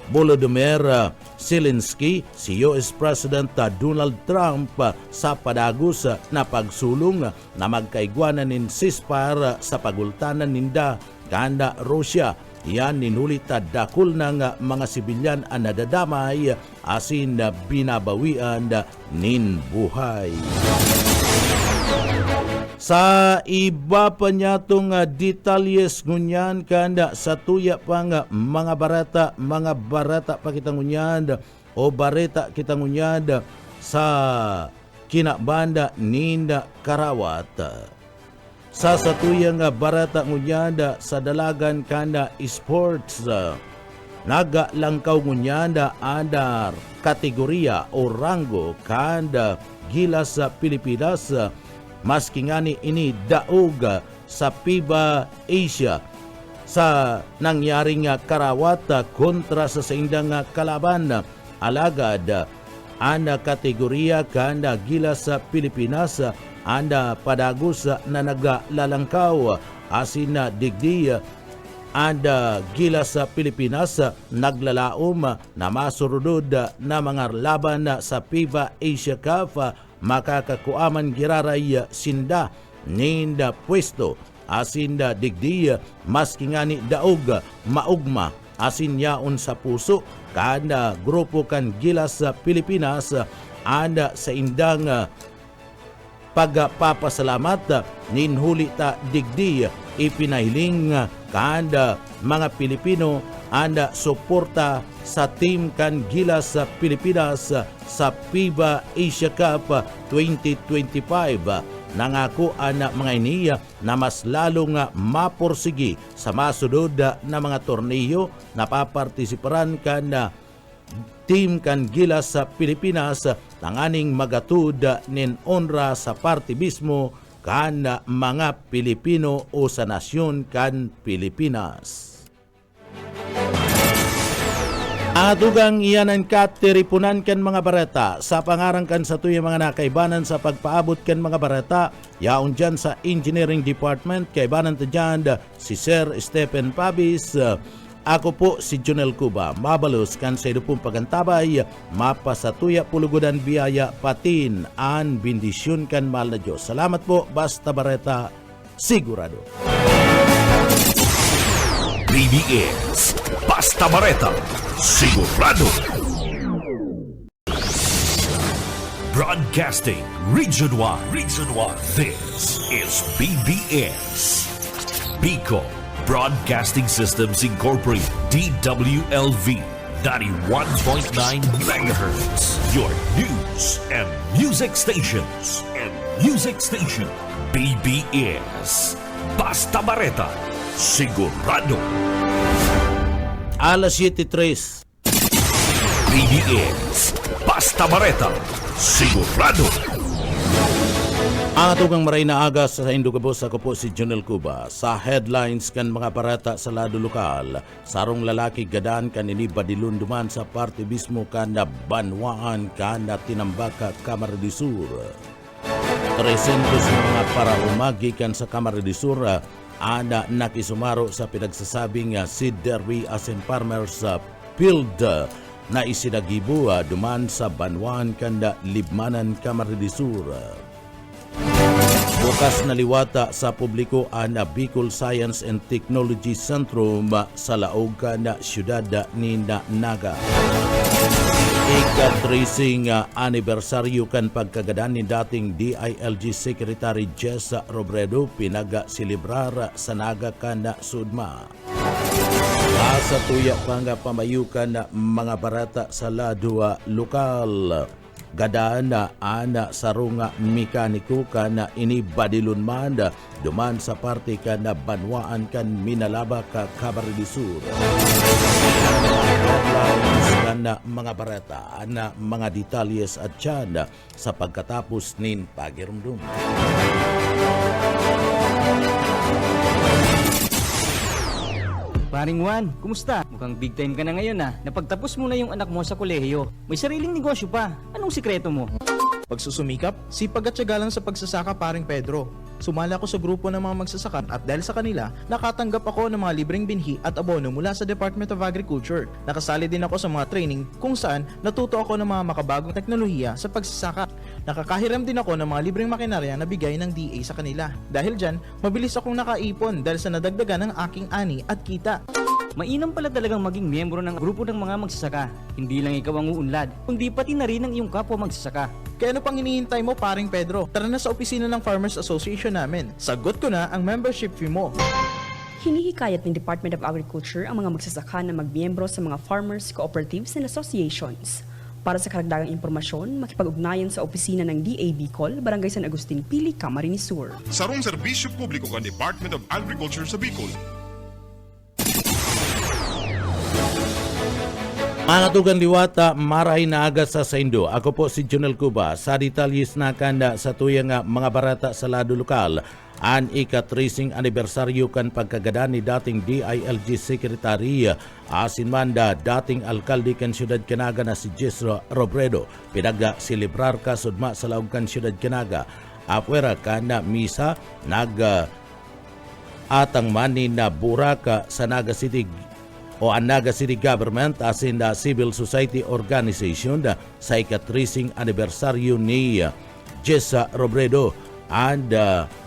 Volodymyr Zelensky si US President Donald Trump sa padagos na pagsulong na magkaigwanan ng ceasefire sa pagultanan ninda kanda Russia. Yan ninulita dakul ng mga sibilyan ang nadadamay asin binabawian nin buhay. Sa iba pa niya itong detalyes ngunyan kanda sa tuya pang mga barata pa kita ngunyan o bareta kita ngunyan sa kinabanda ninda Karawat. Sa tuyang barata ngunyan sa dalagan kanda sports nagalangkaw ngunyan andar kategorya o rango kanda gilas sa Pilipinas. Maski ngani ini daog sa FIBA Asia sa nangyaring Karawat kontra sa saindang kalaban. Alagad ana kategorya kanda gilas sa Pilipinas anda padagos na naglalangkaw asin digdi anda gilas sa Pilipinas naglalaom na masurudod na mga laban sa FIBA Asia Cup. Makakakuaman giraray sinda ninda pwesto asinda digdi maski ngani daog maugma asin yaon sa puso kada grupo kan gilas sa Pilipinas anda sa indang pagpapasalamat ninhuli ta digdi ipinahiling kada mga Pilipino anda suporta sa team kan gilas sa Pilipinas sa FIBA Asia Cup 2025. Nangako ana mga iniya na mas lalong maporsigi sa masunod na mga torneo na papartisiparan kan team kan gilas sa Pilipinas nanganing magatud nin onra sa partibismo kan mga Pilipino o sa nasyon kan Pilipinas. Atugang iyan ang katiripunan kan mga bareta sa pangarang kan sa tuyang mga nakaibanan sa pagpaabot kan mga bareta yaon dyan sa Engineering Department kaibanan ta dyan si Sir Stephen Pabis. Ako po si Jonel Cuba mabalos kan sa idupong pagantabay mapasatuya pulugodan biyaya patin an bendisyon kan mahal na Diyos. Salamat po, basta bareta sigurado. BBS Basta Bareta Sigurado. Broadcasting Region 1. This is BBS Bicol Broadcasting Systems Incorporated, DWLV 91.9 MHz. Your news and music stations. BBS Basta Bareta Sigurado. Alas 7:03. BBS Basta Bareta Sigurado. Ang atugang maray na aga sa Indugabos, ako po si Jonel Cuba. Sa headlines kan mga barata sa lado lokal, sarong lalaki gadaan kan ini badilun duman sa partibismo kan na banwaan kan na tinambaka Kamara de Sur. 300 mga para umagikan sa Kamara de Sur ana nakisumaro sa pinagsasabing seed derby asin farmers field na isinagibo duman sa Banwaan kanda Libmanan, Kamara de Sur. Bukas na liwata sa publiko ang Bicol Science and Technology Centrum sa laog na siyudad ni Naga. Ika-tracing anibersaryo kan pagkagadan ni dating DILG Secretary Jess Robredo pinag-silibrar sa Naga kan Sudma. Sa tuya pa nga pamayukan na mga barata sa ladua lokal. Gadaan na ana sarunga mekaniko ka na inibadilon man duman sa parte ka na banwaan kan Minalaba ka Camarines Sur. Na mga barata na mga detalyes at tiyan sa pagkatapos nin pagirumdum. Paring Juan, kumusta? Mukhang big time ka na ngayon Napagtapos mo na yung anak mo sa kolehiyo. May sariling negosyo pa. Anong sikreto mo? Pagsusumikap, sipag at tiyaga lang sa pagsasaka paring Pedro. Sumala ako sa grupo ng mga magsasaka at dahil sa kanila, nakatanggap ako ng mga libreng binhi at abono mula sa Department of Agriculture. Nakasali din ako sa mga training kung saan natuto ako ng mga makabagong teknolohiya sa pagsasaka. Nakakahiram din ako ng mga libreng makinarya na bigay ng DA sa kanila. Dahil dyan, mabilis akong nakaipon dahil sa nadagdagan ng aking ani at kita. Mainam pala talagang maging miyembro ng grupo ng mga magsasaka. Hindi lang ikaw ang uunlad, kundi pati na rin ang iyong kapwa magsasaka. Kaya ano pang hinihintay mo paring Pedro? Tara na sa opisina ng Farmers Association namin. Sagot ko na ang membership fee mo. Hinihikayat ng Department of Agriculture ang mga magsasaka na magmiyembro sa mga farmers, cooperatives and associations. Para sa karagdagang impormasyon, makipag-ugnayan sa opisina ng DA Bicol, Barangay San Agustin Pili, Camarines Sur. Sarong serbisyo publiko kan Department of Agriculture sa Bicol. Mga tugang liwata, maray na agad sa Saindo. Ako po si Jonel Cuba. Sa detalyes na kanda sa tuyang mga barata sa lado lokal. An ika-tracing anibersaryo kan pagkagada ni dating DILG Secretary Asinmanda, dating alkalde kan Siyudad Canaga na si Jess Robredo. Pinag-silibrar ka sudma sa laog kan Siyudad Canaga. Apwera ka na misa atang manin na buraka sa Naga City o ang Naga City Government as in the Civil Society Organization sa ika-tracing anibersaryo ni Jessa Robredo and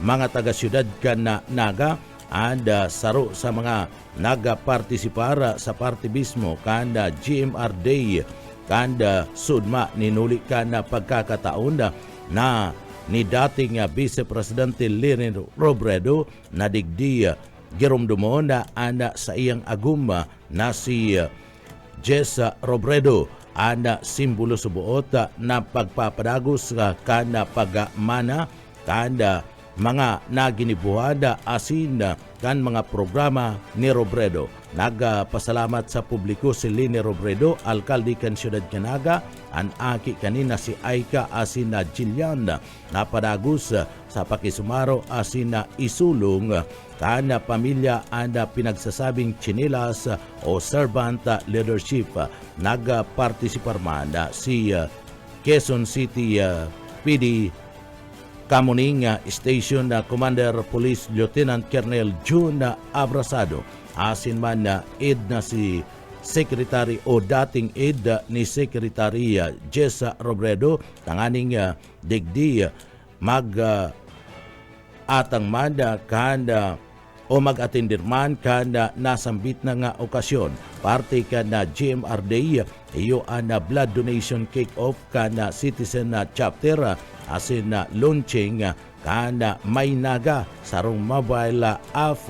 mga taga-syudad ka na Naga and saro sa mga naga-partisipar sa partibismo kanda GMR Day kanda Sudma ninuli ka na pagkakataon na ni dating Vice Presidente Leni Robredo na digdi girumdumo na ana sa iyang aguma na si Jessa Robredo ana simbolo subuot na pagpapadagos kana pagmana kanda mga naginibuhada asin kan mga programa ni Robredo. Nagpasalamat sa publiko si Leni Robredo, alkalde kan Siyudad Canaga, ang aki kanina si Aika asin na Jillian na padagos sa pakisumaro asin na isulong kana pamilya ang pinagsasabing chinilas o servant leadership. Nagpartisipar man si Quezon City PD Kamuning Station Commander Police Lieutenant Colonel June Abrasado. Asin man na aid na si Secretary o dating aid ni Secretary Jessa Robredo tanganing digdi mag atang man kanda o mag-attendir man kanda nasambit na nga okasyon. Parte ka na GMR Day, iyo na blood donation kick-off ka na citizen chapter asin na launching ka na may naga sarong mobile app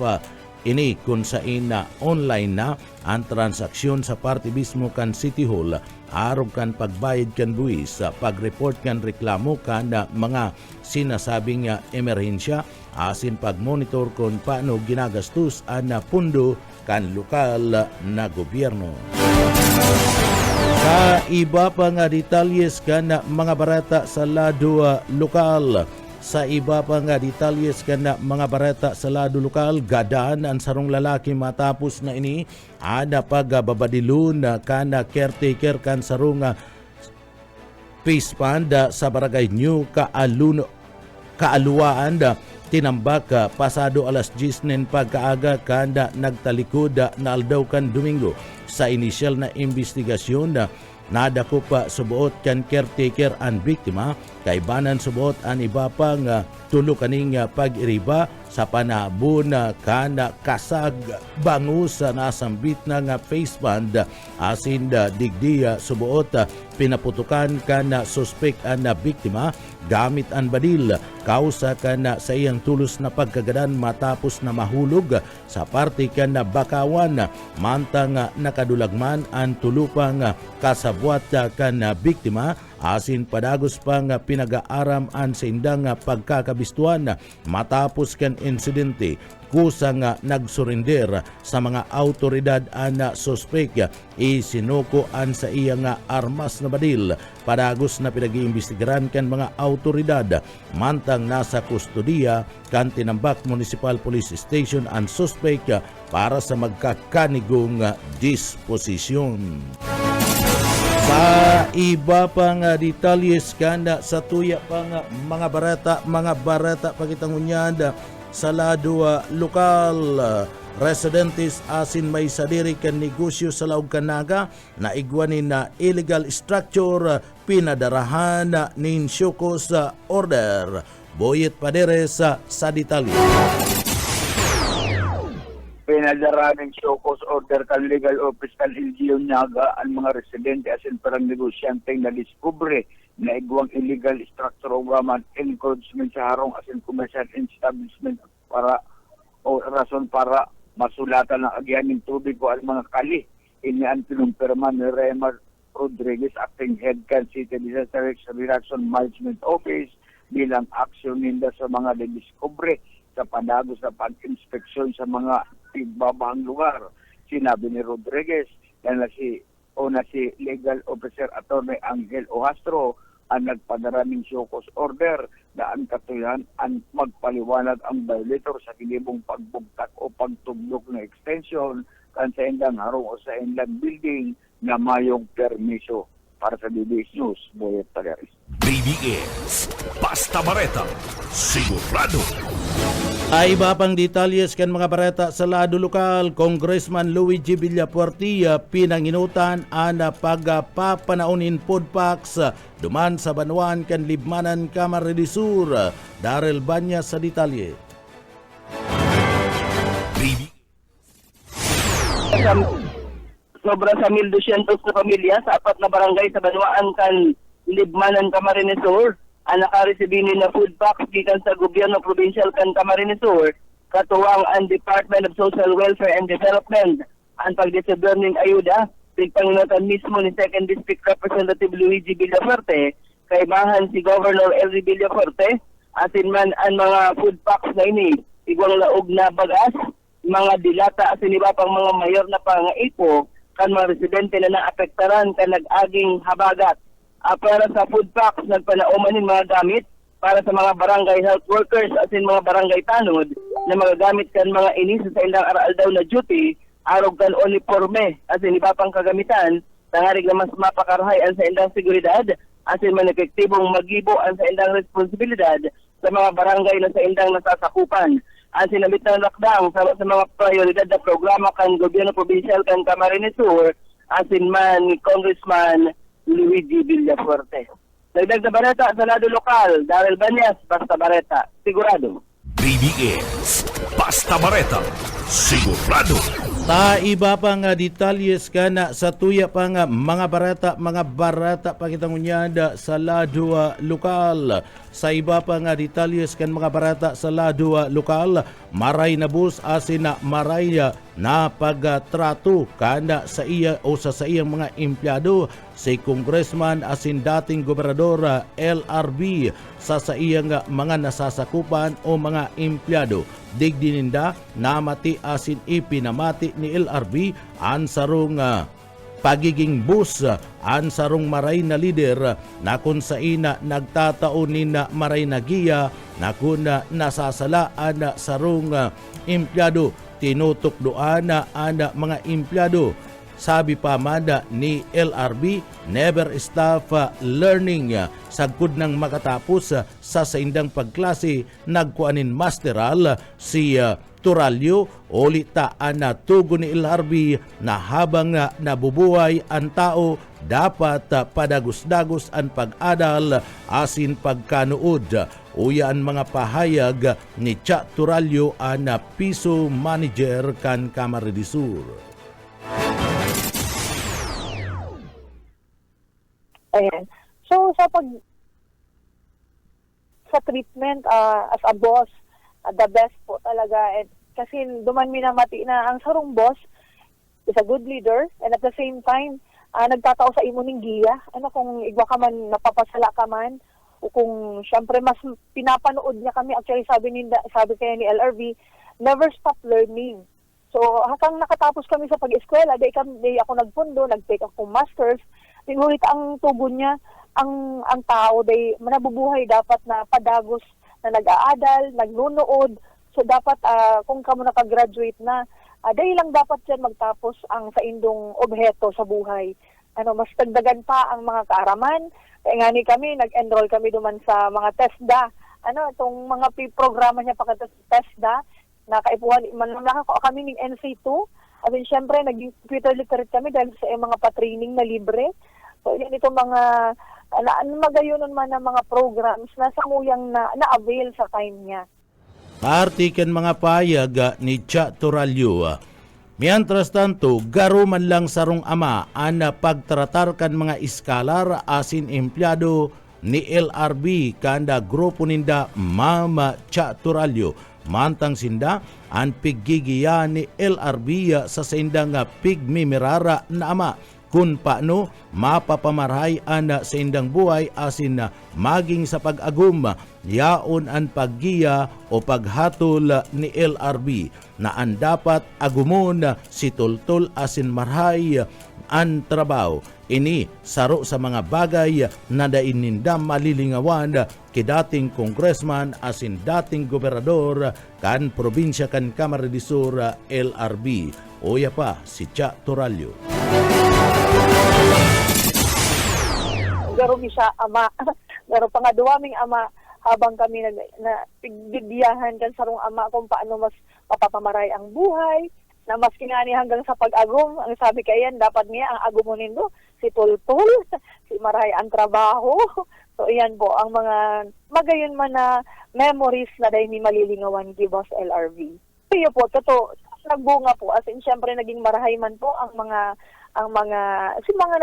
ini kung saan na online na ang transaksyon sa partibismo kan City Hall, arog kan pagbayad kan buwis, pag-report kan reklamo kan mga sinasabing emerhensya, asin pag-monitor kung paano ginagastos ang pundo kan lokal na gobyerno. Sa iba pa nga detalyes kan mga barata sa lado lokal, sa iba pa nga detalyes kana mga barata sa lado lokal, gadaan ang sarong lalaki matapos na ini ada pagbabadilon kana caretaker kan sarong face fund sa barangay New Kaaluwaan tinambak pasado alas 10 nen pagkaaga kanda nagtalikod na aldaw kan Domingo. Sa inisyal na investigasyon nadako pa subuot kan caretaker ang biktima kay banan subot ang iba pang tulo kaning pag-iriba sa panabon kana kasag bangus sa nasambit na nga face band asin digdi subuot pinaputukan kana suspek na biktima gamit ang badil kausa kana sa iyang tulos na pagkagadan matapos na mahulog sa parte kana bakawan mantang nakadulagman ang tulupang kasabwat kana biktima asin padagos pang pinag-aaram ang sa indang pagkakabistuan matapos kan insidente kusang nagsurrender sa mga autoridad ang suspek isinuko an sa iyang armas na badil padagos na pinag-iimbestigaran kan mga autoridad mantang nasa kustodiya kan Tinambak Municipal Police Station ang suspek para sa magkakanigong disposisyon. Sa iba pang detalyes kanda sa tuya pang mga barata pagitangunyan sa lado lokal residentes asin may sadiri kan negosyo sa Laog Canaga na igwanin na illegal structure pinadarahan nin Syukos order. Boyet Paderes sa detalye. Pinadaraming Syukos order kan legal office kan LGU Naga ang mga residente asin parang negosyante na diskubre na igwang illegal structure o gaman encroachment sa harong asin commercial establishment para o rason para masulatan ng agyaning tubig o ang mga kali. Inian pinumpirma ni Rema Rodriguez, acting head kan City Disaster Reduction Management Office bilang aksyon ninda sa mga nadiskubre sa padagos sa pag-inspeksyon sa mga ibabahang lugar. Sinabi ni Rodriguez na si Legal Officer Attorney Angel Ohastro ang nagpadaraming Syukos order na ang katuyan ang magpaliwanag ang violator sa kinibong pagbugtak o pagtublok na extension kan sa indang harong o sa indang building na mayong permiso. Para sa BBS News, Boyet Tagaris. BBS Basta Bareta, sigurado. Ay iba pang detalyes kan mga bareta sa lado lokal, Congressman Luigi Villapuertia pinanginutan ang pagpapanaonin podpacks duman sa Banuan kan Libmanan Camarines Sur. Darrell Banya sa detalye. Sobra sa 1,200 na pamilya sa 4 na barangay sa Banuan kan Libmanan Camarines Sur ang nakaresibinin na food packs gikan sa gobyerno provincial kan Camarines Sur katuwang ang Department of Social Welfare and Development ang pagdistributor ning ayuda pigpanginutan mismo ni 2nd District Representative Luigi Villafuerte kay mahan si Governor Elry Villafuerte asin man ang mga food packs na ini igwang laog na bagas mga dilata asin iba pang mga mayor na pangaipo kan mga residente na naapektaran kan nag-aging habagat. Para sa food packs, nagpanauman ng mga gamit para sa mga barangay health workers asin mga barangay tanod na magagamit kan mga inis sa ilang aral daw na duty, arog kan uniforme asin iba pang kagamitan, tangarig na mas mapakarahayan sa ilang seguridad asin man epektibong magibo ang sa ilang responsibilidad sa mga barangay na sa ilang nasasakupan. Ang sinabit ng lockdown sa mga prioridad na programa kan gobyerno provincial kan Camarines Sur asin man ni Congressman Luigi Villafuerte. Dagdag na bareta sa lado lokal, Darrell Banyas, Basta Bareta, sigurado. BBS Basta Bareta, sigurado. Ta iba pang detalyes kana sa tuya pang mga barata pakitangunyada sa lado lokal. Sa iba pang detalyes kan mga barata sa lado lokal, maray na bus asin na maray na pagtrato kana sa iya o sa iyang mga empleyado si Congressman asin dating Gobernador LRB sa iyang mga nasasakupan o mga empleyado. Digdininda namati asin ipinamati ni LRB ang sarong pagiging bus ang sarong maray na lider na kung sa ina nagtataonin na maray na giya na kung nasasalaan sarong empleyado tinutukdoan na ang mga empleyado. Sabi pa manda ni LRB, never stop learning. Sagkod ng makatapos sa saindang pagklase, nagkuanin masteral si Turalyo ulita na tugo ni LRB na habang nabubuhay ang tao dapat padagos-dagos ang pag-adal asin pagkanuod. Uya ang mga pahayag ni Cha Turalio ang piso manager kan Camarines Sur. Ayan. So sa treatment as a boss, the best po talaga. And kasi duman minamati na ang sarong boss is a good leader and at the same time nagtatao sa imo ning giya. Ano kung igwa ka man napapasala ka man o kung syempre mas pinapanood niya kami. Actually sabi kaya ni LRV, never stop learning. So hanggang nakatapos kami sa pag-eskwela, day ako nagpundo, nag-take akong masters. Tingulit ang tugon niya, ang tao day manabubuhay dapat na padagos na nag-aadal, nagnunood. So dapat kung kamo naka-graduate na, dahil lang dapat yan magtapos ang sa indong obheto sa buhay. Mas dagdagan pa ang mga kaaraman. Kaya nga ni kami, nag-enroll kami duman sa mga TESDA. Itong mga programa niya pa TESDA, nakaipuhan, nakakakuha kami ng NC2. At then, syempre, naging computer literate kami dahil sa mga pa-training na libre. So, yan itong mga, magayunon man ng mga programs na samuyang na-avail sa time niya. Paartikan mga payag ni Cha Turalio. Mientras tanto, garo man lang sarong ama ang pagtratar kan mga iskalar asin empleyado ni LRB kanda grupo ninda Mama Cha Turalio. Mantang sinda ang piggigiya ni LRB sa sindang pigmimirara na ama kung paano mapapamarhay ang sa indang buhay asin maging sa pag-agum yaon ang paggiya o paghatol ni LRB na ang dapat agumon si tultol asin marhay ang trabaho. Ini saro sa mga bagay na daininda malilingawan kidating congressman asin dating gobernador kan probinsya kan Camarines Sur LRB. Oya pa si Cha Turalio. Garo mi siya ama, garo pangaduaming ama habang kami na pigbibiyahan kan sarong ama kung paano mas mapapamaray ang buhay, na mas kinani hanggang sa pag-agum. Ang sabi kayan, dapat niya ang agumunin do, si Tultul, si maray ang trabaho. So iyan po, ang mga magayon man na memories na dahil ni malilingawan ni Boss LRV. Iyo po, totoo, nagbunga po, as in syempre naging marahay man po ang mga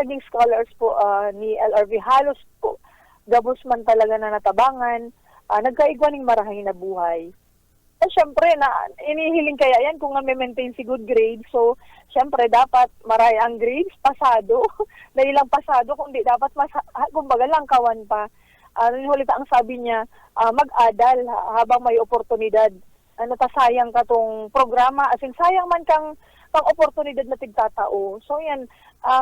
naging scholars po ni LRV, halos po gabos man talaga na natabangan, nagkaigwaning marahay na buhay. At syempre, inihiling kaya yan kung may-maintain si good grades. So, syempre, dapat maray ang grades, pasado. Dahil lang pasado, kundi dapat kumbaga lang kawan pa. Hulita ang sabi niya, mag-adal habang may oportunidad. Sayang ka tong programa. As in, sayang man kang oportunidad na tigtatao. So, yan,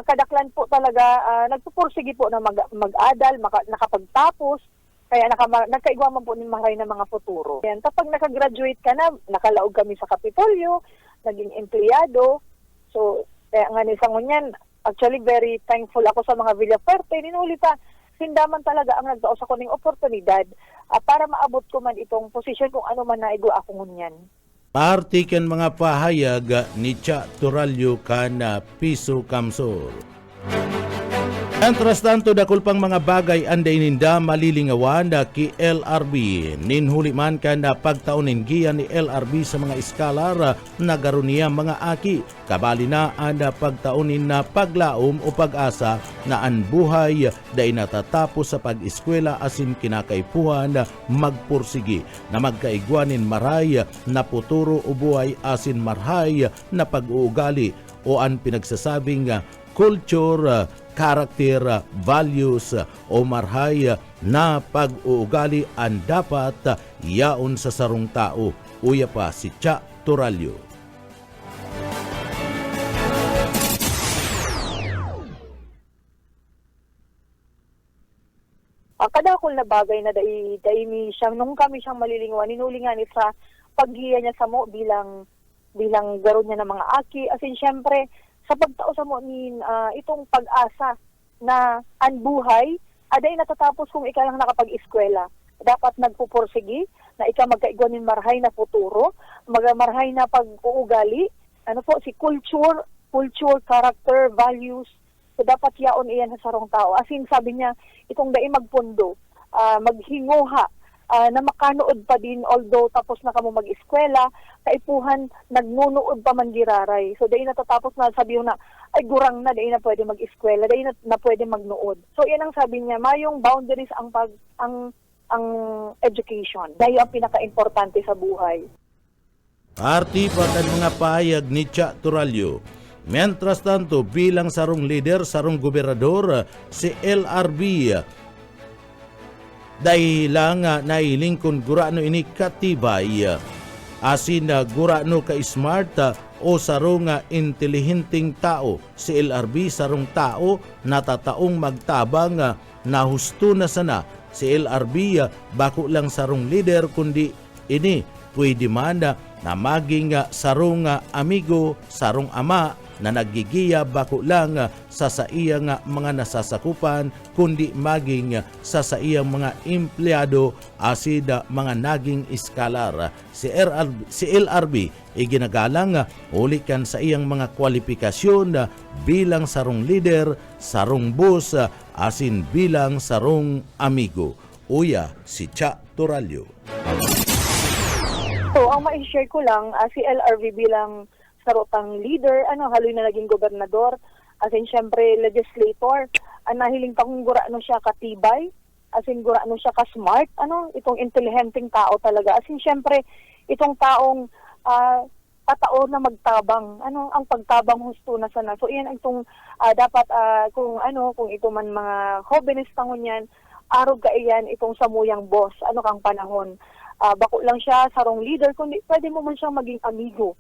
kadaklan po talaga, nagpupursige po na mag-adal, nakapagtapos. Kaya nagkaigwa man po ni maray ng mga futuro. Yan, kapag nakagraduate ka na, nakalaog kami sa Kapitolyo, naging empleyado. So, kaya nga nisang ngunyan, actually very thankful ako sa mga Villafuerte. Ninulita, sindaman talaga ang nagdaos ako ng oportunidad para maabot ko man itong posisyon kung ano man naigo ako ngunyan. Partikan mga pahayag ni Cha Turalio kan Piso Kamsor. Antras tanto dakol pang mga bagay anday ninda malilingawan ki LRB. Ninhuli man kan pagtaunin giya ni LRB sa mga iskalar nagaro niya mga aki. Kabali na ang pagtaunin na paglaom o pag-asa na ang buhay day natatapos sa pag-eskwela asin kinakaipuhan magpursigi na magkaigwanin maray na puturo o buhay asin marhay na pag-uugali o ang pinagsasabing culture, character, values o marhay na pag-uugali ang dapat yaon sa sarong tao. Uya pa si Cha Turalio. Kadakol na bagay na dai mi siya nung kami siyang malilingawan, inulingan sa paggiya niya sa mo bilang garo niya ng mga aki. As in, syempre, sa pagtao sa mo ni itong pag-asa na ang buhay, aday natatapos kung ikaw lang nakapag-eskwela. Dapat nagpupursigi na ikaw magkaigwanin marhay na futuro, marhay na pag-uugali, si culture, character, values, So dapat yaon iyan sa sarong tao. As in, sabi niya, itong dai magpundo, maghinguha, na makanood pa din, although tapos na kamo mag-eskwela, kaipuhan, nagnunood pa man giraray. So dai natatapos na, sabi na, ay gurang na, dai na pwede mag-eskwela, dai na pwede magnood. So yan ang sabi niya, mayong boundaries ang education. Dahil ang pinaka-importante sa buhay. Parti pa kan mga pahayag ni Cha Turalio. Mientras tanto, bilang sarong leader, sarong gobernador, si LRB, dahil lang nailingkon gurano ini katibay, asin gurano ka smart o sarong intelihenting tao. Si LRB sarong tao natataong magtabang na husto na sana. Si LRB bako lang sarong leader kundi ini pwede man na maging sarong amigo, sarong ama na nagigiya bako lang sa iyang mga nasasakupan kundi maging sa iyang mga empleyado asid mga naging iskalar. Si LRB iginagalang ulikan sa iyang mga kwalifikasyon bilang sarong leader, sarong boss, asin bilang sarong amigo. Uya si Cha Turalio. So, ang ma-share ko lang, si LRV bilang sarotang leader, haloy na naging gobernador, as in, syempre, legislator, nahiling pa kung gura siya katibay, as in, gura siya ka-smart, itong intelihenteng tao talaga. As in, syempre, itong taong patao na magtabang, ang pagtabang husto na sana. So, iyan itong dapat, kung ito man mga jóvenes tangon yan, arog ka iyan itong samuyang boss, kang panahon. Bako lang siya sarong leader, kundi pwede mo man siyang maging amigo.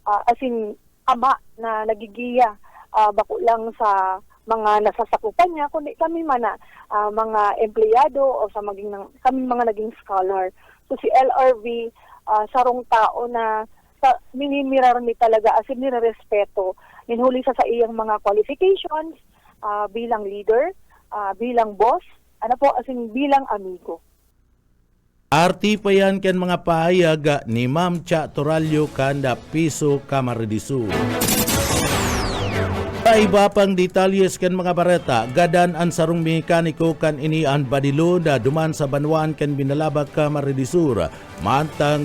As in, ama na nagigiya, bako lang sa mga nasasakupan niya, kundi kami man mga empleyado o kami mga naging scholar. So si LRV, sarong tao na minimirar mi talaga, as in nirerespeto, ninhuli sa iyang mga qualifications, bilang leader, bilang boss, as in bilang amigo. Arti pa yan ken mga pahayag ni Ma'am Cha Turalio kanda Piso Camaredisu. Iba pang detalyes ken mga bareta, gadan ang sarong mekaniko kan ini an badilo na duman sa Banwan ken Binalabak Camaredisu. Mantang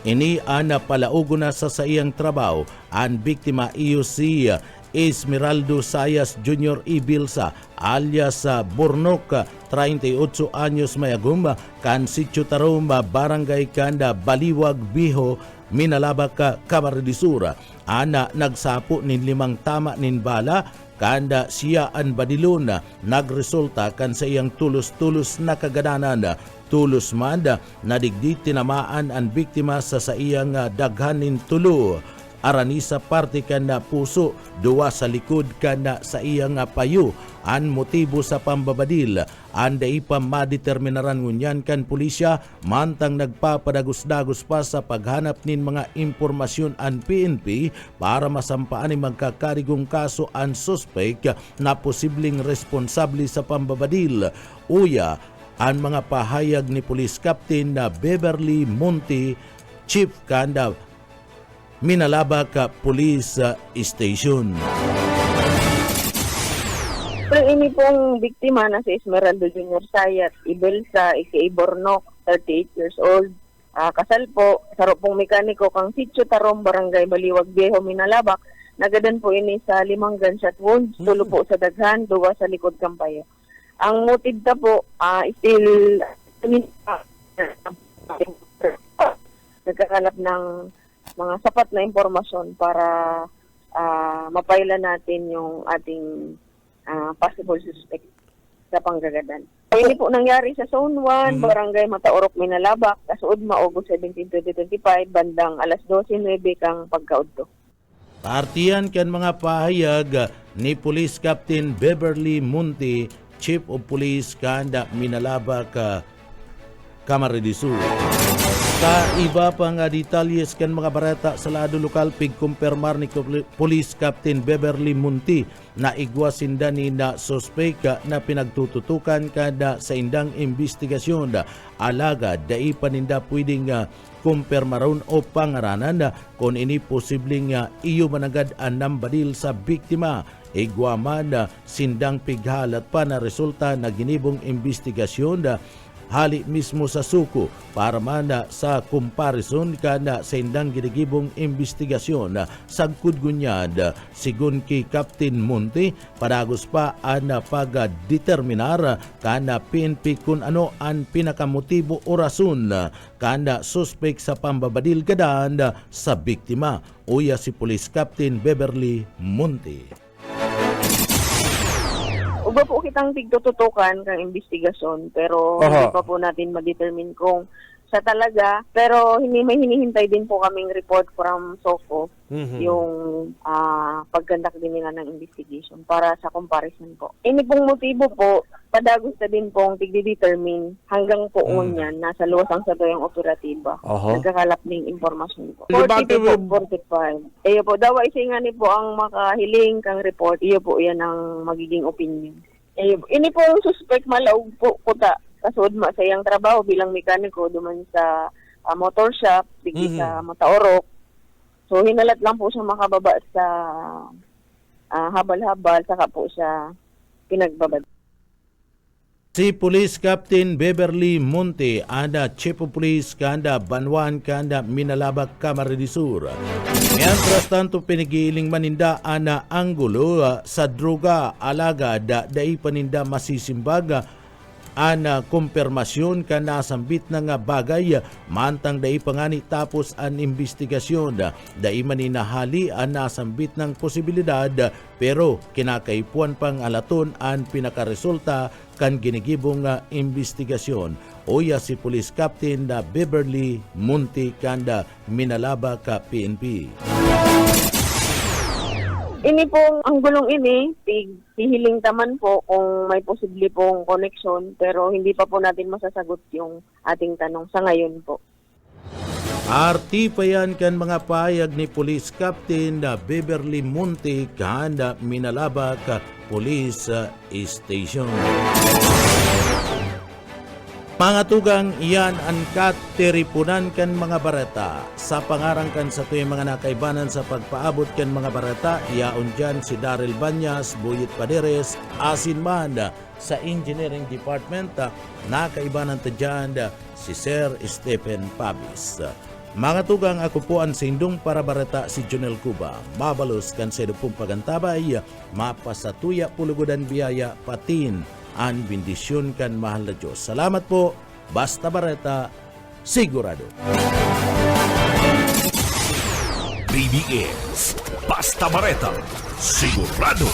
ini an palaugo na sa iyang trabaho ang biktima EUC Esmeraldo Sayas Jr. Ibilsa alias Bornok, 38 anyos mayagum, kan Sitio Taroma, Barangay Kanda, Baliwag, Biho, Minalabak, Camaredisu. Ana nagsapo nin 5 tama nin bala, kanda siya an badilon nagresulta kan sa iyang tulos-tulos na kagadanan. Tulos man na digdi tinamaan ang biktima sa iyang daghanin tulo. Arani sa parte kana puso, duwa sa likod kana sa iyang payo. An motibo sa pambabadil, anda ipa madeterminaran ngunyan kan pulisya, mantang nagpapadagos-dagos pa sa paghanap nin mga impormasyon an PNP para masampaan ni magkakarigong kaso an suspect na posibleng responsable sa pambabadil. Uya, ang mga pahayag ni Police Captain na Beverly Monte, Chief Kanda Minalabak Police Station. Pero ini pong biktima na si Esmeraldo Jr. Sayas Ibilsa, aka Bornok, 38 years old. Kasal po, saro pong mekaniko kang Sitio Tarom, Barangay Baliwag, Viejo, Minalabak. Nagadan po ini sa 5 gunshot wounds, tulo po sa daghan, 2 sa likod kampayo. Ang motive ta po, still nagkakalap ng mga sapat na impormasyon para mapailan natin yung ating possible suspect sa panggagadan. Ini po nangyari sa Zone 1, Barangay Mataorok, Minalabak, kasuod August 17, 2025, bandang alas 12:09 kang pagkaudto. Partiyan kan mga pahayag ni Police Captain Beverly Monte, Chief of Police Kanda Minalabak, Camaredisu. Sa iba pang detalyes kan mga bareta sa lado lokal, pigkumpirmar ni Police Captain Beverly Monte na igwasinda ni na suspect na pinagtututukan kada sa indang investigasyon. Alaga, dai paninda pwedeng kumpirmaron o pangaranan kung ini posibleng iyo managad ang nambadil sa biktima. igwaman sindang pighalat pa na resulta na ginibong investigasyon hali mismo sa suko para man sa comparison kana sa indang ginigibong investigasyon sagkud gunyad sigun ki Captain Monte padagos pa ang pagdeterminar kana PNP kung ano ang pinakamotibo o rason kana suspek sa pambabadil gadan sa biktima. Uya si Police Captain Beverly Monte. Uba po kitang tigtututukan kang investigasyon pero hindi pa po natin ma-determine kung sa talaga. Pero may hinihintay din po kaming report from SOCO yung paggandak din nila ng investigation para sa comparison po. Ini pong motibo po, padagos na din pong tigdi-determine hanggang po niyan nasa luwasang sa tuyang operatiba. Nagkakalap ng informasyon po. 40 po, 45. Iyo po, dawa isingani po ang makahiling kang report. Iyo po yan ang magiging opinion. Ini po ang suspect malaog po kuta. Kasud ma sa iyang trabaho bilang mekaniko duman sa motor shop, digdi sa Mataorok. So hinalat lang po siya makababa sa habal-habal saka po siya pinagbabad. Si Police Captain Beverly Monte, anda Chief of Police kanda Banwan kanda Minalabak Camarines Sur. Mientras tanto pinigiling maninda ana anggulo sa droga alaga dai paninda masisimbaga ana kumpirmasyon ka nasambit na nga bagay mantang dai pangani tapos an investigasyon dai maninahali an nasambit ng posibilidad pero kinakaipuan pang alaton an pinakaresulta kan ginigibong investigasyon. Uya si Police Captain Beverly Monte kanda Minalaba ka PNP. Ini pong ang gulong ini, hihiling taman po kung may posible pong connection pero hindi pa po natin masasagot yung ating tanong sa ngayon po. Arti pa yan kan mga payag ni Police Captain Beverly Monte kanda Minalaba ka Police Station. Mga tugang iyan ang kateripunan kan mga bareta. Sa pangarangkan sa tuyong mga nakaibanan sa pagpaabot kan mga bareta, iyaon dyan si Daryl Banyas, Buyit Paderes, asin man sa Engineering Department, nakaibanan ta dyan si Sir Stephen Pabis. Mga tugang ako po ang sindong para bareta si Jonel Cuba. Mabalos kan sa pong pagantabay, mapasatuya pulugodan biyaya patin ang bendisyon kan mahal na Diyos. Salamat po, Basta Bareta, sigurado. BBS Basta Bareta, sigurado.